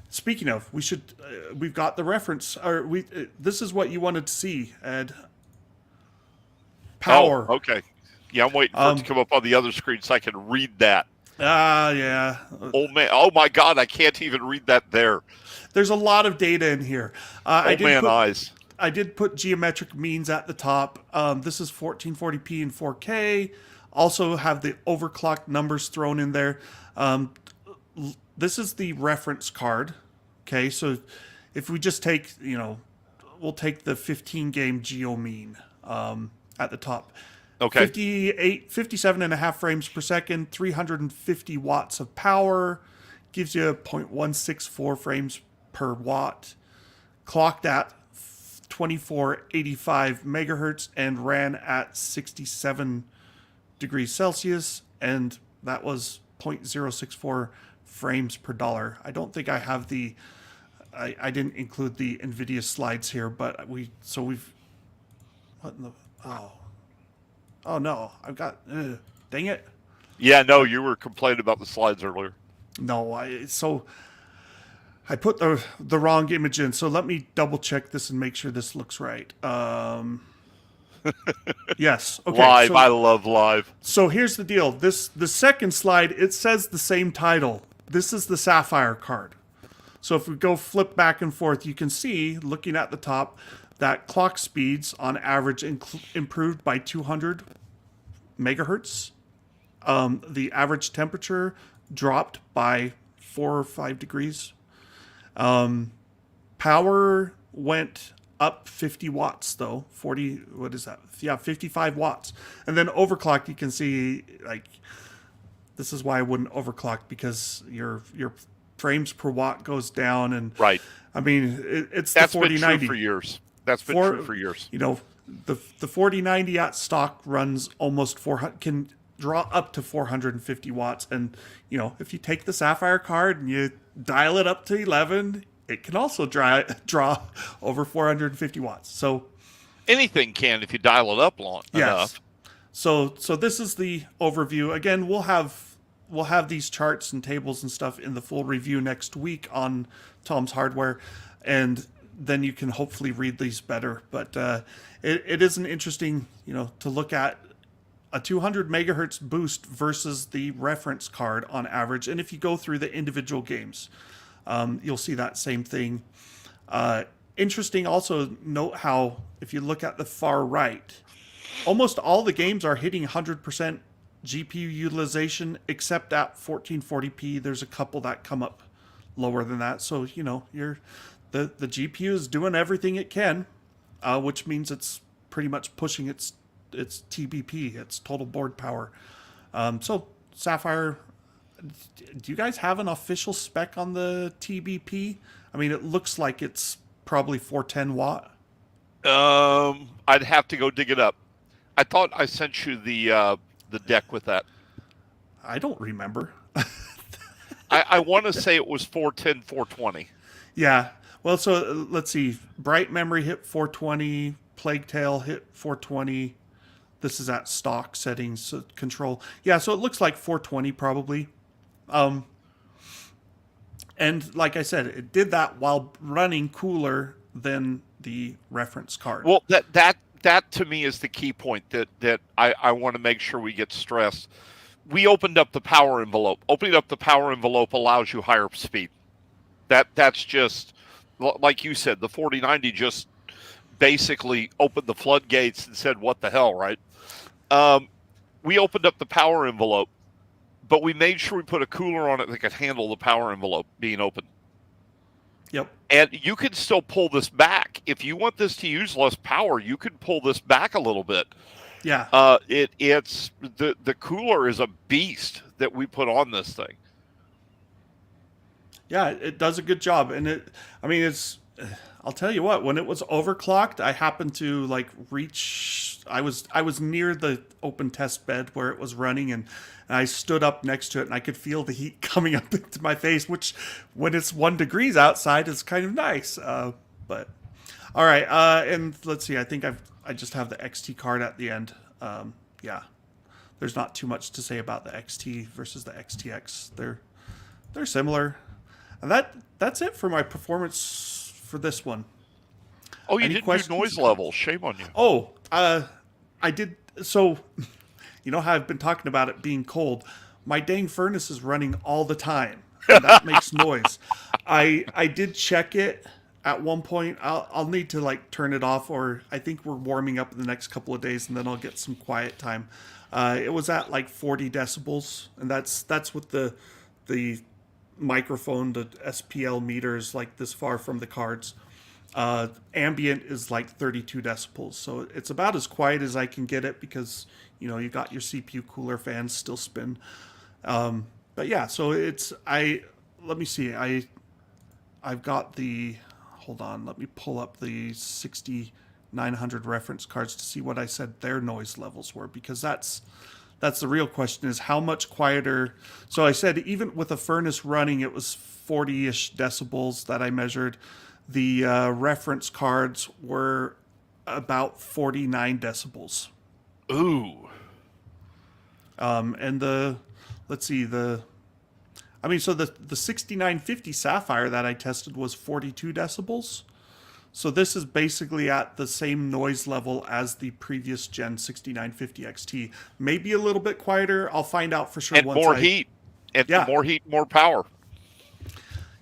speaking of, we've got the reference. This is what you wanted to see, Ed. Power. Oh, okay. Yeah, I'm waiting for it to come up on the other screen so I can read that. Yeah. Oh man! Oh my God! I can't even read that there. There's a lot of data in here. Eyes. I did put geometric means at the top. This is 1440p and 4K. Also have the overclocked numbers thrown in there. This is the reference card. Okay, so if we just take, we'll take the 15 game geo mean at the top. Okay. 57.5 frames per second, 350 watts of power, gives you 0.164 frames per watt, clocked at 2485 megahertz and ran at 67 degrees Celsius, and that was 0.064 frames per dollar. I don't think I have I didn't include the NVIDIA slides here, but we've what in the oh no, I've got dang it. Yeah, no, you were complaining about the slides earlier. No, I put the wrong image in, so let me double check this and make sure this looks right. Yes. Okay. Live. I love live. So here's the deal. The second slide, it says the same title. This is the Sapphire card. So if we go flip back and forth, you can see, looking at the top, that clock speeds on average improved by 200 megahertz. The average temperature dropped by 4 or 5 degrees. Power went up 50 watts though. 55 watts. And then overclocked, you can see this is why I wouldn't overclock, because your frames per watt goes down, and right. I mean it's that's the 4090 been true for years. That's been true for years. The 4090 at stock runs almost 400, can draw up to 450 watts, and if you take the Sapphire card and you dial it up to 11, it can also draw over 450 watts. So anything can if you dial it up enough. So this is the overview. Again, we'll have these charts and tables and stuff in the full review next week on Tom's Hardware, and then you can hopefully read these better. But it is an interesting, to look at a 200 megahertz boost versus the reference card on average. And if you go through the individual games, you'll see that same thing. Interesting also, note how if you look at the far right, almost all the games are hitting 100% GPU utilization except at 1440p. There's a couple that come up lower than that. So, the GPU is doing everything it can, which means it's pretty much pushing its TBP, its total board power. So Sapphire Do you guys have an official spec on the TBP? I mean, it looks like it's probably 410 watt. I'd have to go dig it up. I thought I sent you the deck with that. I don't remember. I want to say it was 410, 420. Yeah. Well, so let's see. Bright Memory hit 420. Plague Tale hit 420. This is at stock settings, so control. Yeah, so it looks like 420 probably. And like I said, it did that while running cooler than the reference card. Well, that to me is the key point that I want to make sure we get stressed. We opened up the power envelope. Opening up the power envelope allows you higher speed. That's just, like you said, the 4090 just basically opened the floodgates and said, what the hell, right? We opened up the power envelope, but we made sure we put a cooler on it that could handle the power envelope being open. Yep. And you can still pull this back. If you want this to use less power, you can pull this back a little bit. Yeah. It's the cooler is a beast that we put on this thing. Yeah, it does a good job. And I'll tell you what, when it was overclocked, I happened to like reach, I was near the open test bed where it was running, and I stood up next to it and I could feel the heat coming up into my face, which when it's 1 degrees outside is kind of nice. But all right. And let's see, I think I just have the XT card at the end. Yeah, there's not too much to say about the XT versus the XTX. They're similar. And that's it for my performance for this one. Oh, you didn't do noise level. Shame on you. Oh, I did. So, you know how I've been talking about it being cold? My dang furnace is running all the time, and that makes noise. I did check it at one point. I'll need to like turn it off, or I think we're warming up in the next couple of days, and then I'll get some quiet time. It was at like 40 decibels, and that's with the microphone, the SPL meters like this far from the cards. Ambient is like 32 decibels, so it's about as quiet as I can get it because you got your CPU cooler fans still spin. But yeah, so let me see. I've got hold on, let me pull up the 6900 reference cards to see what I said their noise levels were, because that's the real question, is how much quieter. So I said even with a furnace running, it was 40-ish decibels that I measured. The reference cards were about 49 decibels. Ooh. And so the 6950 Sapphire that I tested was 42 decibels. So this is basically at the same noise level as the previous gen 6950 XT. Maybe a little bit quieter. I'll find out for sure. And more heat. And more heat, more power.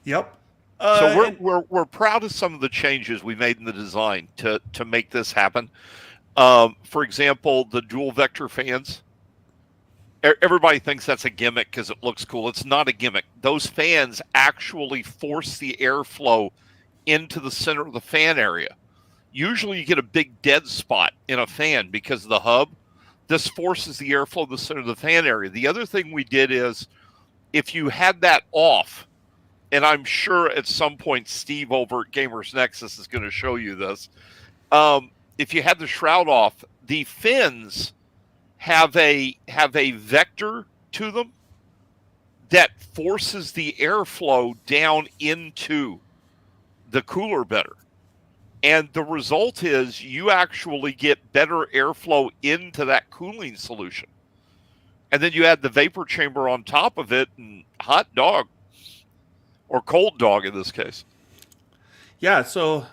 Yep. So we're proud of some of the changes we made in the design to make this happen. For example, the dual vector fans. Everybody thinks that's a gimmick because it looks cool. It's not a gimmick. Those fans actually force the airflow into the center of the fan area. Usually you get a big dead spot in a fan because of the hub. This forces the airflow to the center of the fan area. The other thing we did is, if you had that off, and I'm sure at some point Steve over at Gamers Nexus is going to show you this, if you had the shroud off, the fins have a vector to them that forces the airflow down into the cooler better. And the result is you actually get better airflow into that cooling solution. And then you add the vapor chamber on top of it, and hot dog, or cold dog in this case. Yeah, so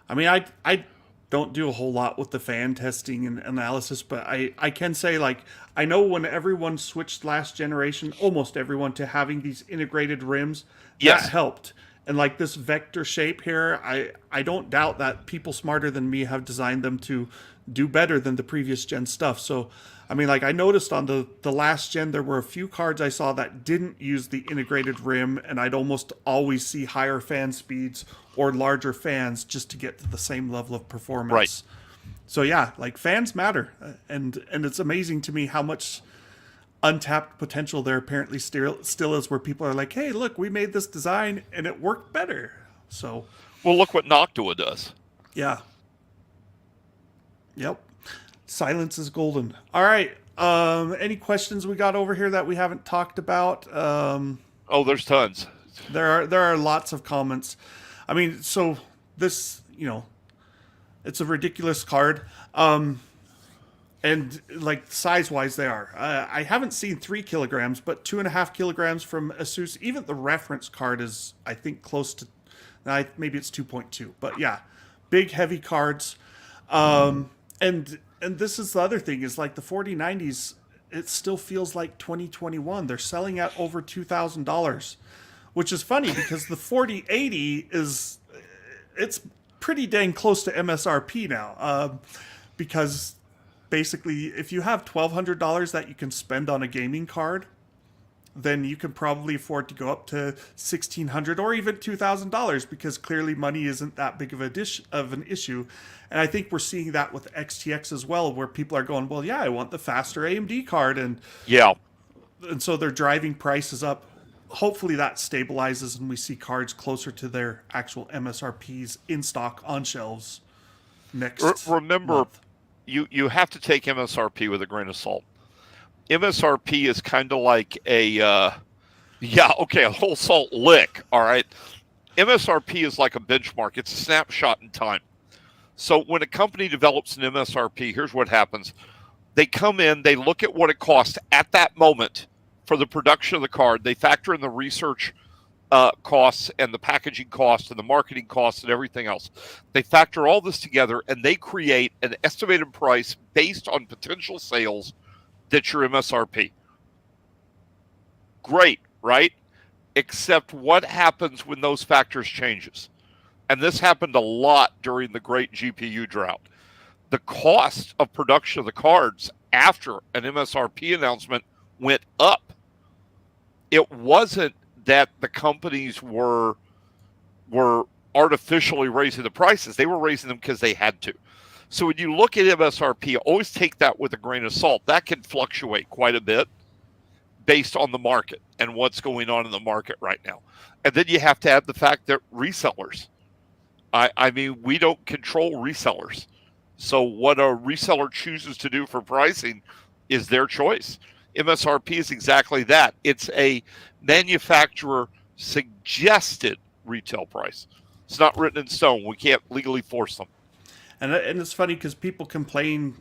I mean, I don't do a whole lot with the fan testing and analysis, but I can say, like, I know when everyone switched last generation, almost everyone, to having these integrated rims, that helped. And like this vector shape here, I don't doubt that people smarter than me have designed them to do better than the previous gen stuff. So, I mean, like I noticed on the last gen, there were a few cards I saw that didn't use the integrated rim, and I'd almost always see higher fan speeds or larger fans just to get to the same level of performance. Right. So yeah, like fans matter, and it's amazing to me how much untapped potential there apparently still is, where people are like, hey, look, we made this design and it worked better. So, well, look what Noctua does. yeah. Yep. Silence is golden. All right. Any questions we got over here that we haven't talked about? Oh, there's tons. There are lots of comments. I mean, so this, it's a ridiculous card. And like size wise, they are. I haven't seen 3 kilograms, but 2.5 kilograms from Asus. Even the reference card is, I think, close to. Maybe it's 2.2, but yeah, big heavy cards. And this is the other thing is like the 4090s. It still feels like 2021. They're selling at over $2,000, which is funny because the 4080 it's pretty dang close to MSRP now. Because basically, if you have $1,200 that you can spend on a gaming card, then you can probably afford to go up to $1,600 or even $2,000 because clearly money isn't that big of an issue. And I think we're seeing that with XTX as well, where people are going, well, yeah, I want the faster AMD card. And so they're driving prices up. Hopefully that stabilizes and we see cards closer to their actual MSRPs in stock on shelves next Remember, month. You have to take MSRP with a grain of salt. MSRP is kind of like a whole salt lick, all right? MSRP is like a benchmark. It's a snapshot in time. So when a company develops an MSRP, here's what happens. They come in, they look at what it costs at that moment for the production of the card. They factor in the research costs and the packaging costs and the marketing costs and everything else. They factor all this together and they create an estimated price based on potential sales that's your MSRP. Great, right? Except what happens when those factors changes? And this happened a lot during the great GPU drought. The cost of production of the cards after an MSRP announcement went up. It wasn't that the companies were artificially raising the prices. They were raising them because they had to. So when you look at MSRP, always take that with a grain of salt. That can fluctuate quite a bit based on the market and what's going on in the market right now. And then you have to add the fact that resellers. I mean, we don't control resellers. So what a reseller chooses to do for pricing is their choice. MSRP is exactly that. It's a manufacturer suggested retail price. It's not written in stone. We can't legally force them. And it's funny because people complain,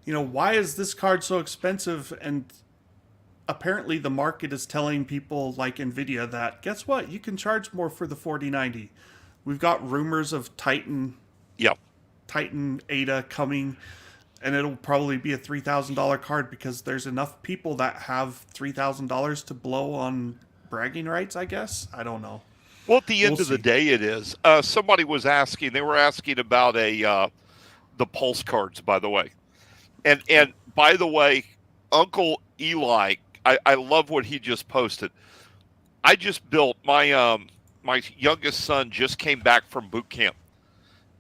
why is this card so expensive? And apparently the market is telling people like NVIDIA that, guess what? You can charge more for the 4090. We've got rumors of Titan Ada coming, and it'll probably be a $3,000 card because there's enough people that have $3,000 to blow on bragging rights, I guess. I don't know. Well, at the end of the day, it is. Somebody was asking. They were asking about the Pulse cards, by the way. And by the way, Uncle Eli, I love what he just posted. I just built my my youngest son just came back from boot camp,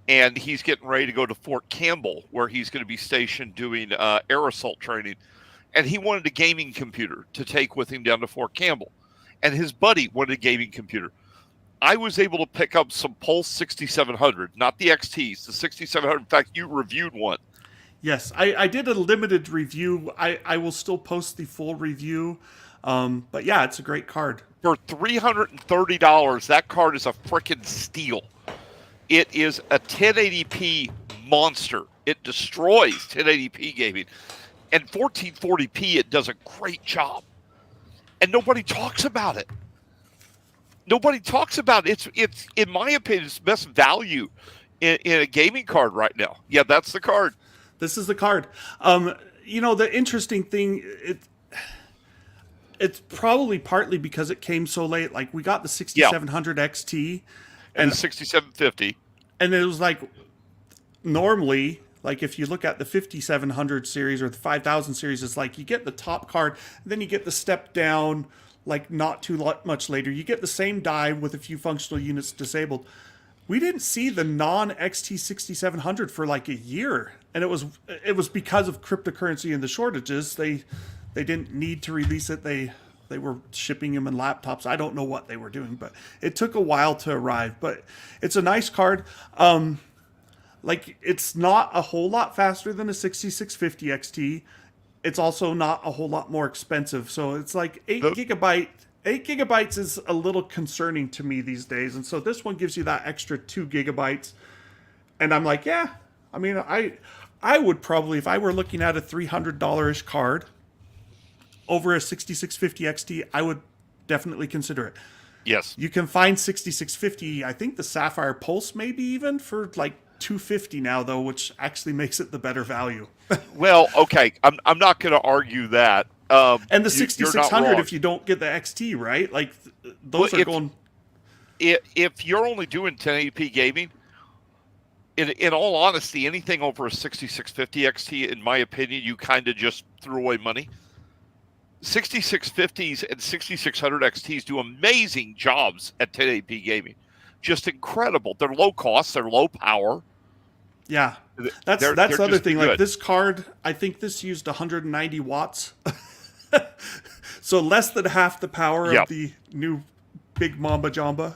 and he's getting ready to go to Fort Campbell, where he's going to be stationed doing air assault training. And he wanted a gaming computer to take with him down to Fort Campbell, and his buddy wanted a gaming computer. I was able to pick up some Pulse 6700, not the XTs, the 6700. In fact, you reviewed one. Yes, I did a limited review. I will still post the full review. But yeah, it's a great card. For $330, that card is a freaking steal. It is a 1080p monster. It destroys 1080p gaming. And 1440p, it does a great job. And nobody talks about it. Nobody talks about it. It's in my opinion, it's best value in a gaming card right now. Yeah, that's the card. This is the card. The interesting thing, it's probably partly because it came so late. Like, we got the 6700 XT and the 6750. And it was like, normally, like if you look at the 5700 series or the 5000 series, it's like you get the top card, then you get the step down, like not too much later. You get the same die with a few functional units disabled. We didn't see the non-XT 6700 for like a year. And it was because of cryptocurrency and the shortages. They They didn't need to release it. They were shipping them in laptops. I don't know what they were doing, but it took a while to arrive. But it's a nice card. Like, it's not a whole lot faster than a 6650 XT. It's also not a whole lot more expensive. So it's like 8 gigabytes is a little concerning to me these days. And so this one gives you that extra 2 gigabytes. And I'm like, yeah, I mean, I would probably, if I were looking at a $300-ish card over a 6650 XT, I would definitely consider it. Yes. You can find 6650, I think the Sapphire Pulse maybe even, for like $250 now, though, which actually makes it the better value. Well, okay, I'm not going to argue that. And the 6600 if you don't get the XT, right? Like, those are going... If you're only doing 1080p gaming, in all honesty, anything over a 6650 XT, in my opinion, you kind of just threw away money. 6650s and 6600 XTs do amazing jobs at 1080p gaming. Just incredible. They're low cost. They're low power. Yeah. That's the other thing. Good. Like, this card, I think this used 190 watts. So less than half the power of the new Big Mamba Jamba.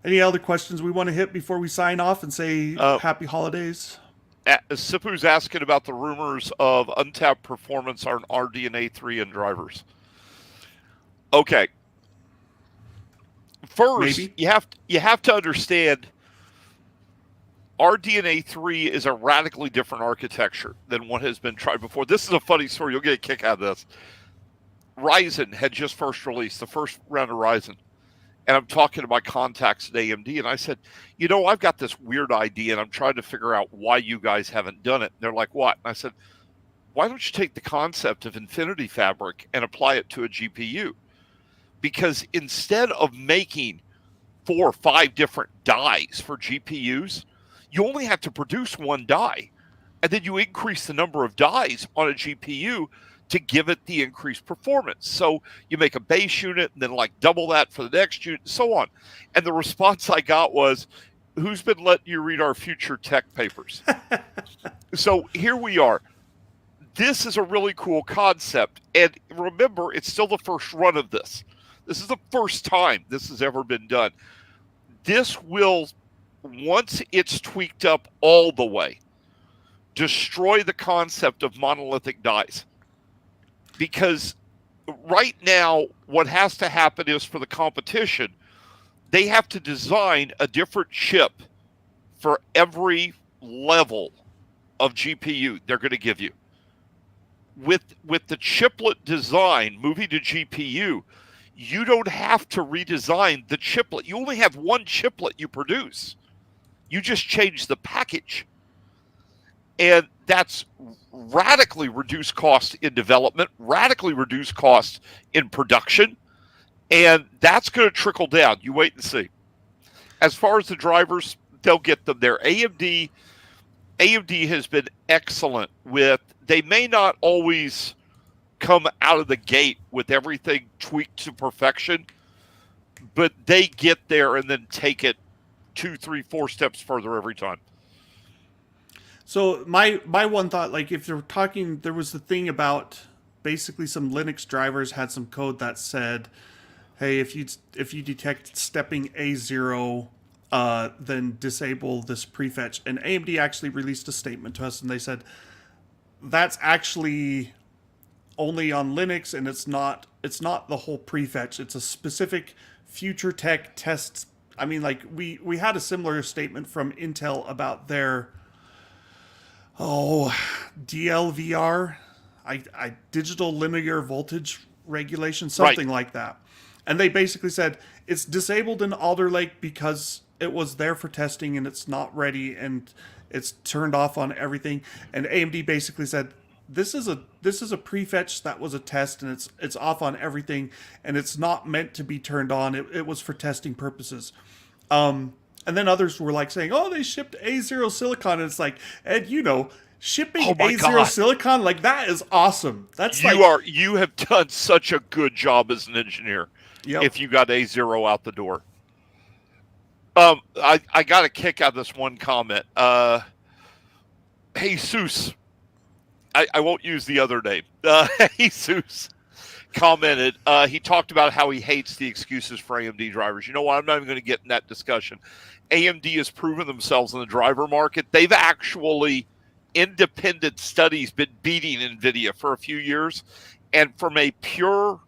Any other questions we want to hit before we sign off and say happy holidays? Sipu's asking about the rumors of untapped performance on RDNA 3 and drivers. Okay. First, maybe. you have to understand RDNA 3 is a radically different architecture than what has been tried before. This is a funny story. You'll get a kick out of this. Ryzen had just first released the first round of Ryzen. And I'm talking to my contacts at AMD, and I said, you know, I've got this weird idea, and I'm trying to figure out why you guys haven't done it. And they're like, what? And I said, why don't you take the concept of Infinity Fabric and apply it to a GPU? Because instead of making 4 or 5 different dies for GPUs, you only have to produce one die. And then you increase the number of dies on a GPU to give it the increased performance. So you make a base unit and then like double that for the next unit and so on. And the response I got was, who's been letting you read our future tech papers? So here we are. This is a really cool concept. And remember, it's still the first run of this. This is the first time this has ever been done. This will, once it's tweaked up all the way, destroy the concept of monolithic dies. Because right now, what has to happen is for the competition, they have to design a different chip for every level of GPU they're going to give you. With the chiplet design moving to GPU, you don't have to redesign the chiplet. You only have one chiplet you produce. You just change the package. And that's radically reduced cost in development, radically reduced cost in production, and that's going to trickle down. You wait and see. As far as the drivers, they'll get them there. AMD has been excellent with, they may not always come out of the gate with everything tweaked to perfection, but they get there and then take it 2, 3, 4 steps further every time. So my one thought, like, if they're talking, there was the thing about basically some Linux drivers had some code that said, hey, if you detect stepping A0, then disable this prefetch. And AMD actually released a statement to us, and they said that's actually only on Linux, and it's not the whole prefetch. It's a specific future tech test. I mean, like, we had a similar statement from Intel about their DLVR, digital linear voltage regulation, something like that. And they basically said it's disabled in Alder Lake because it was there for testing and it's not ready and it's turned off on everything. And AMD basically said this is a prefetch that was a test and it's off on everything and it's not meant to be turned on. It was for testing purposes. And then others were like saying, oh, they shipped A0 silicon. And it's like, Ed, shipping A0 silicon, like, that is awesome. That's you have done such a good job as an engineer. Yep. If you got A0 out the door. I got a kick out of this one comment. Jesus, I won't use the other name. Jesus commented, he talked about how he hates the excuses for AMD drivers. You know what? I'm not even going to get in that discussion. AMD has proven themselves in the driver market. They've actually, independent studies, been beating NVIDIA for a few years. And from a pure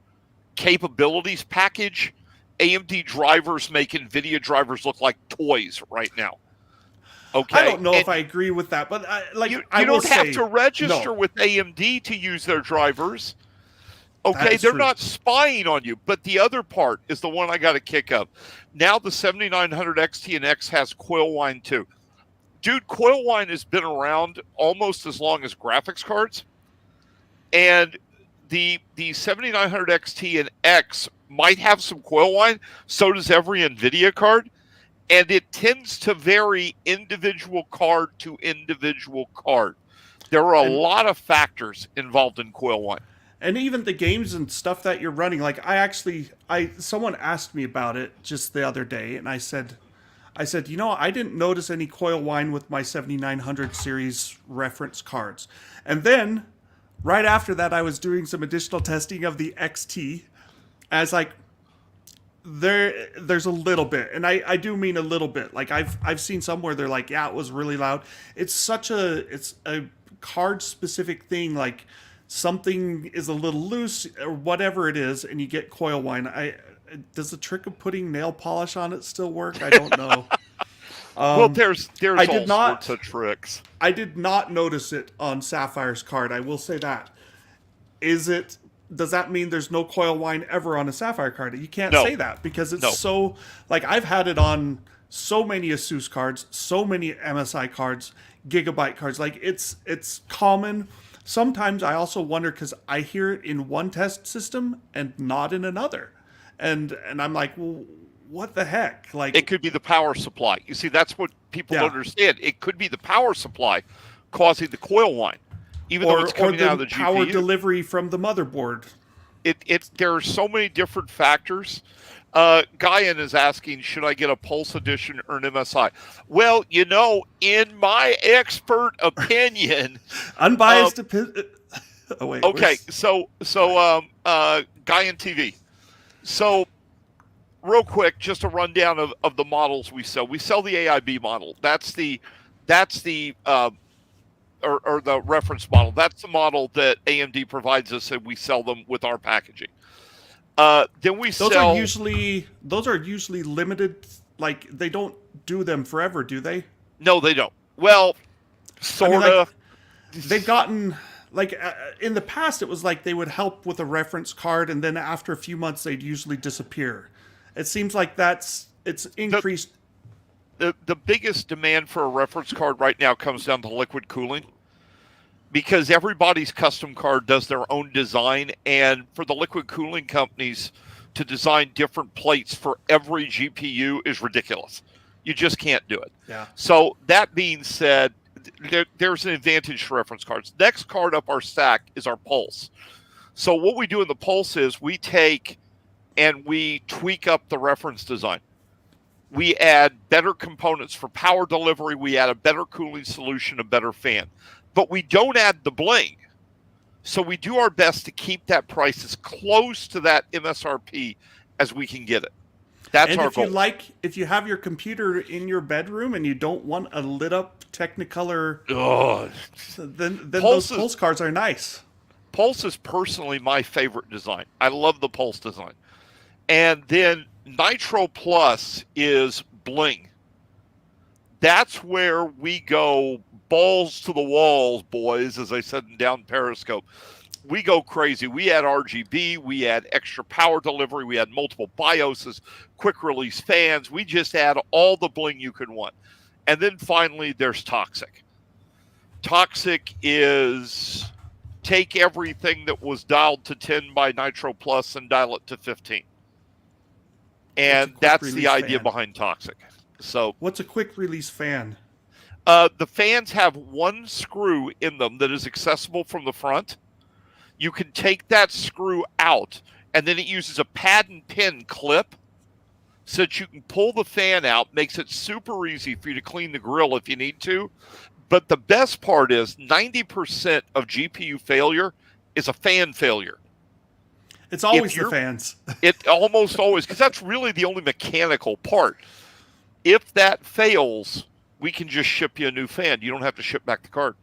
capabilities package, AMD drivers make NVIDIA drivers look like toys right now. Okay. I don't know if I agree with that, but you don't have to register with AMD to use their drivers. Okay, they're not spying on you. But the other part is the one I got to kick up. Now the 7900 XT and X has coil whine too. Dude, coil whine has been around almost as long as graphics cards. And the 7900 XT and X might have some coil whine. So does every NVIDIA card. And it tends to vary individual card to individual card. There are a lot of factors involved in coil whine. And even the games and stuff that you're running, like someone asked me about it just the other day, and I said, you know, I didn't notice any coil whine with my 7900 series reference cards. And then, right after that, I was doing some additional testing of the XT. I was like, there's a little bit, and I do mean a little bit. Like I've seen somewhere they're like, yeah, it was really loud. It's a card specific thing. Like something is a little loose or whatever it is, and you get coil whine. Does the trick of putting nail polish on it still work? I don't know. Well, there's all sorts of tricks. I did not notice it on Sapphire's card. I will say that. Does that mean there's no coil whine ever on a Sapphire card? You can't say that because it's so... Like, I've had it on so many Asus cards, so many MSI cards, Gigabyte cards. Like, it's common. Sometimes I also wonder because I hear it in one test system and not in another. And I'm like, well, what the heck? Like, it could be the power supply. You see, that's what people don't understand. It could be the power supply causing the coil whine. Even though it's coming out of the GPU. Power delivery from the motherboard. There are so many different factors. Guyan is asking, should I get a Pulse Edition or an MSI? Well, you know, in my expert opinion... Unbiased opinion... Oh, wait. Okay, so Guyan TV. So, real quick, just a rundown of the models we sell. We sell the AIB model. That's the reference model. That's the model that AMD provides us, and we sell them with our packaging. Then we those are usually limited. Like, they don't do them forever, do they? No, they don't. Well, sort of. Like, they've gotten in the past, it was like they would help with a reference card, and then after a few months, they'd usually disappear. It seems like it's increased. The biggest demand for a reference card right now comes down to liquid cooling, because everybody's custom card does their own design, and for the liquid cooling companies to design different plates for every GPU is ridiculous. You just can't do it. Yeah. So that being said, there's an advantage to reference cards. Next card up our stack is our Pulse. So what we do in the Pulse is we take and we tweak up the reference design. We add better components for power delivery. We add a better cooling solution, a better fan. But we don't add the bling. So we do our best to keep that price as close to that MSRP as we can get it. That's our goal. If you have your computer in your bedroom and you don't want a lit up Technicolor, then those Pulse cards are nice. Pulse is personally my favorite design. I love the Pulse design. And then Nitro Plus is bling. That's where we go balls to the walls, boys, as I said in Down Periscope. We go crazy. We add RGB, we add extra power delivery, we add multiple BIOSes, quick release fans. We just add all the bling you could want. And then finally, there's Toxic. Toxic is take everything that was dialed to 10 by Nitro Plus and dial it to 15. And that's the idea behind Toxic. So, what's a quick release fan? The fans have one screw in them that is accessible from the front. You can take that screw out, and then it uses a pad and pin clip so that you can pull the fan out. Makes it super easy for you to clean the grill if you need to. But the best part is 90% of GPU failure is a fan failure. It's always the fans. It almost always, because that's really the only mechanical part. If that fails, we can just ship you a new fan. You don't have to ship back the card.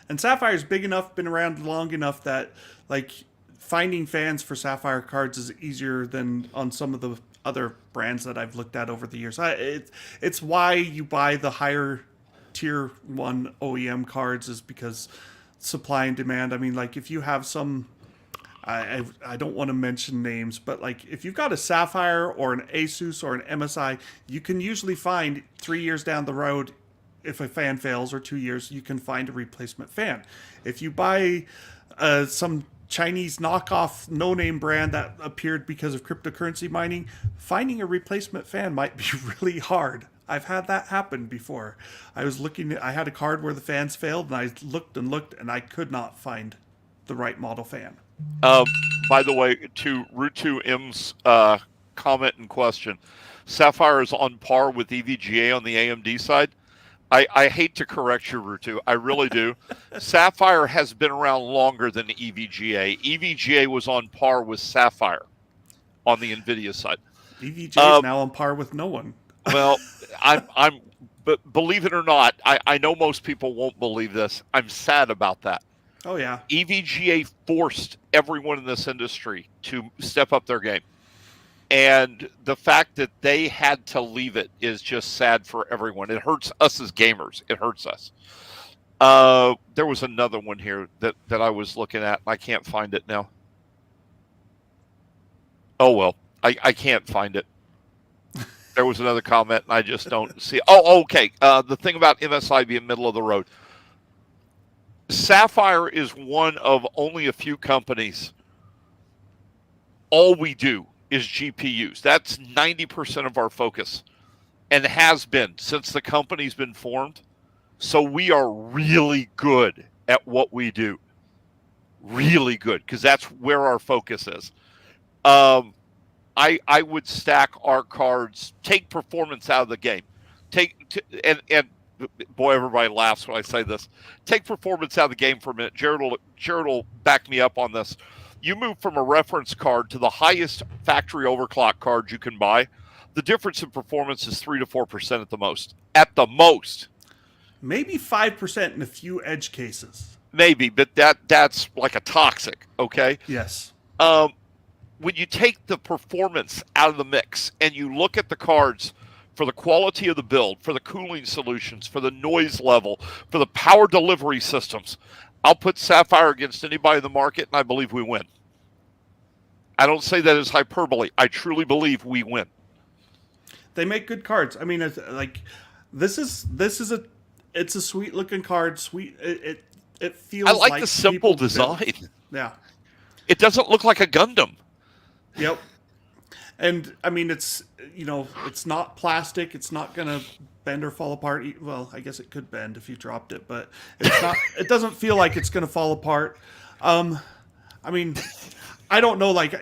And Sapphire's big enough, been around long enough that like finding fans for Sapphire cards is easier than on some of the other brands that I've looked at over the years. It's why you buy the higher tier 1 OEM cards, is because supply and demand. I mean, like if you have some, I don't want to mention names, but like if you've got a Sapphire or an Asus or an MSI, you can usually find 3 years down the road, if a fan fails, or 2 years, you can find a replacement fan. If you buy some Chinese knockoff no-name brand that appeared because of cryptocurrency mining, finding a replacement fan might be really hard. I've had that happen before. I had a card where the fans failed, and I looked and looked, and I could not find the right model fan. By the way, to Rutu M's comment and question, Sapphire is on par with EVGA on the AMD side. I hate to correct you, Rutu. I really do. Sapphire has been around longer than EVGA. EVGA was on par with Sapphire on the NVIDIA side. EVGA is now on par with no one. Well, but believe it or not, I know most people won't believe this. I'm sad about that. Oh, yeah. EVGA forced everyone in this industry to step up their game. And the fact that they had to leave it is just sad for everyone. It hurts us as gamers. It hurts us. There was another one here that I was looking at, and I can't find it now. Oh, well, I can't find it. There was another comment, and I just don't see it. Oh, okay. The thing about MSI being middle of the road. Sapphire is one of only a few companies. All we do is GPUs. That's 90% of our focus, and has been since the company's been formed. So we are really good at what we do. Really good, because that's where our focus is. I would stack our cards, take performance out of the game. And boy, everybody laughs when I say this. Take performance out of the game for a minute. Jared will back me up on this. You move from a reference card to the highest factory overclock card you can buy. The difference in performance is 3 to 4% at the most. At the most. Maybe 5% in a few edge cases. Maybe, but that's like a toxic, okay? Yes. When you take the performance out of the mix and you look at the cards for the quality of the build, for the cooling solutions, for the noise level, for the power delivery systems, I'll put Sapphire against anybody in the market, and I believe we win. I don't say that as hyperbole. I truly believe we win. They make good cards. I mean, it's like it's a sweet looking card. Sweet. It feels. I like the simple design. Yeah. It doesn't look like a Gundam. Yep. And I mean, it's not plastic. It's not gonna bend or fall apart. Well, I guess it could bend if you dropped it, but it's not. It doesn't feel like it's gonna fall apart. I mean, I don't know. Like,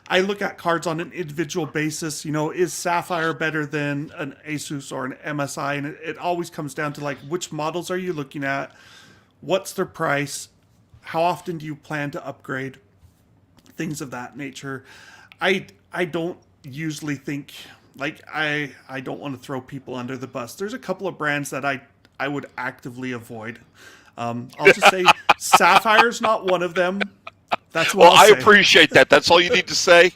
I look at cards on an individual basis. Is Sapphire better than an Asus or an MSI? And it always comes down to like, which models are you looking at? What's their price? How often do you plan to upgrade? Things of that nature. I don't usually think, like, I don't want to throw people under the bus. There's a couple of brands that I would actively avoid. I'll just say Sapphire's not one of them. That's what I appreciate that. That's all you need to say.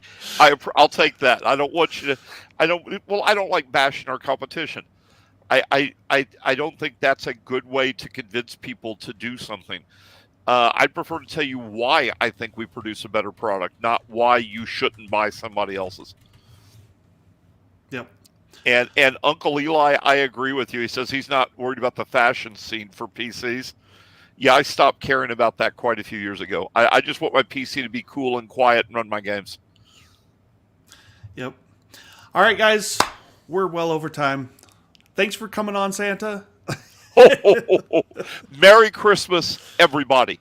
I'll take that. I don't want you to. I don't like bashing our competition. I don't think that's a good way to convince people to do something. I'd prefer to tell you why I think we produce a better product, not why you shouldn't buy somebody else's. Yep. And Uncle Eli, I agree with you. He says he's not worried about the fashion scene for PCs. Yeah, I stopped caring about that quite a few years ago. I just want my PC to be cool and quiet and run my games. Yep. All right, guys. We're well over time. Thanks for coming on, Santa. Merry Christmas, everybody.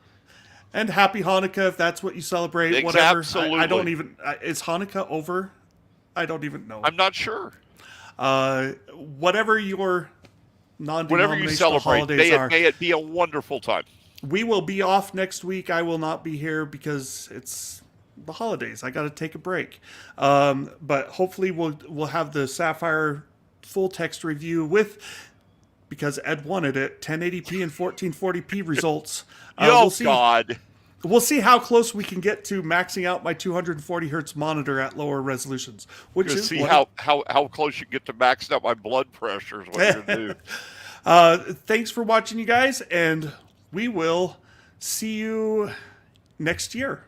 And Happy Hanukkah, if that's what you celebrate. Whatever. Absolutely. I don't even... is Hanukkah over? I don't even know. I'm not sure. Whatever your Whatever you non-denominational celebrate, holidays are. may it be a wonderful time. We will be off next week. I will not be here because it's the holidays. I got to take a break. But hopefully we'll have the Sapphire full text review because Ed wanted it, 1080p and 1440p results. We'll see. God. We'll see how close we can get to maxing out my 240 hertz monitor at lower resolutions. Which is see how close you get to maxing out my blood pressure is what you're going to do. Thanks for watching, you guys, and we will see you next year.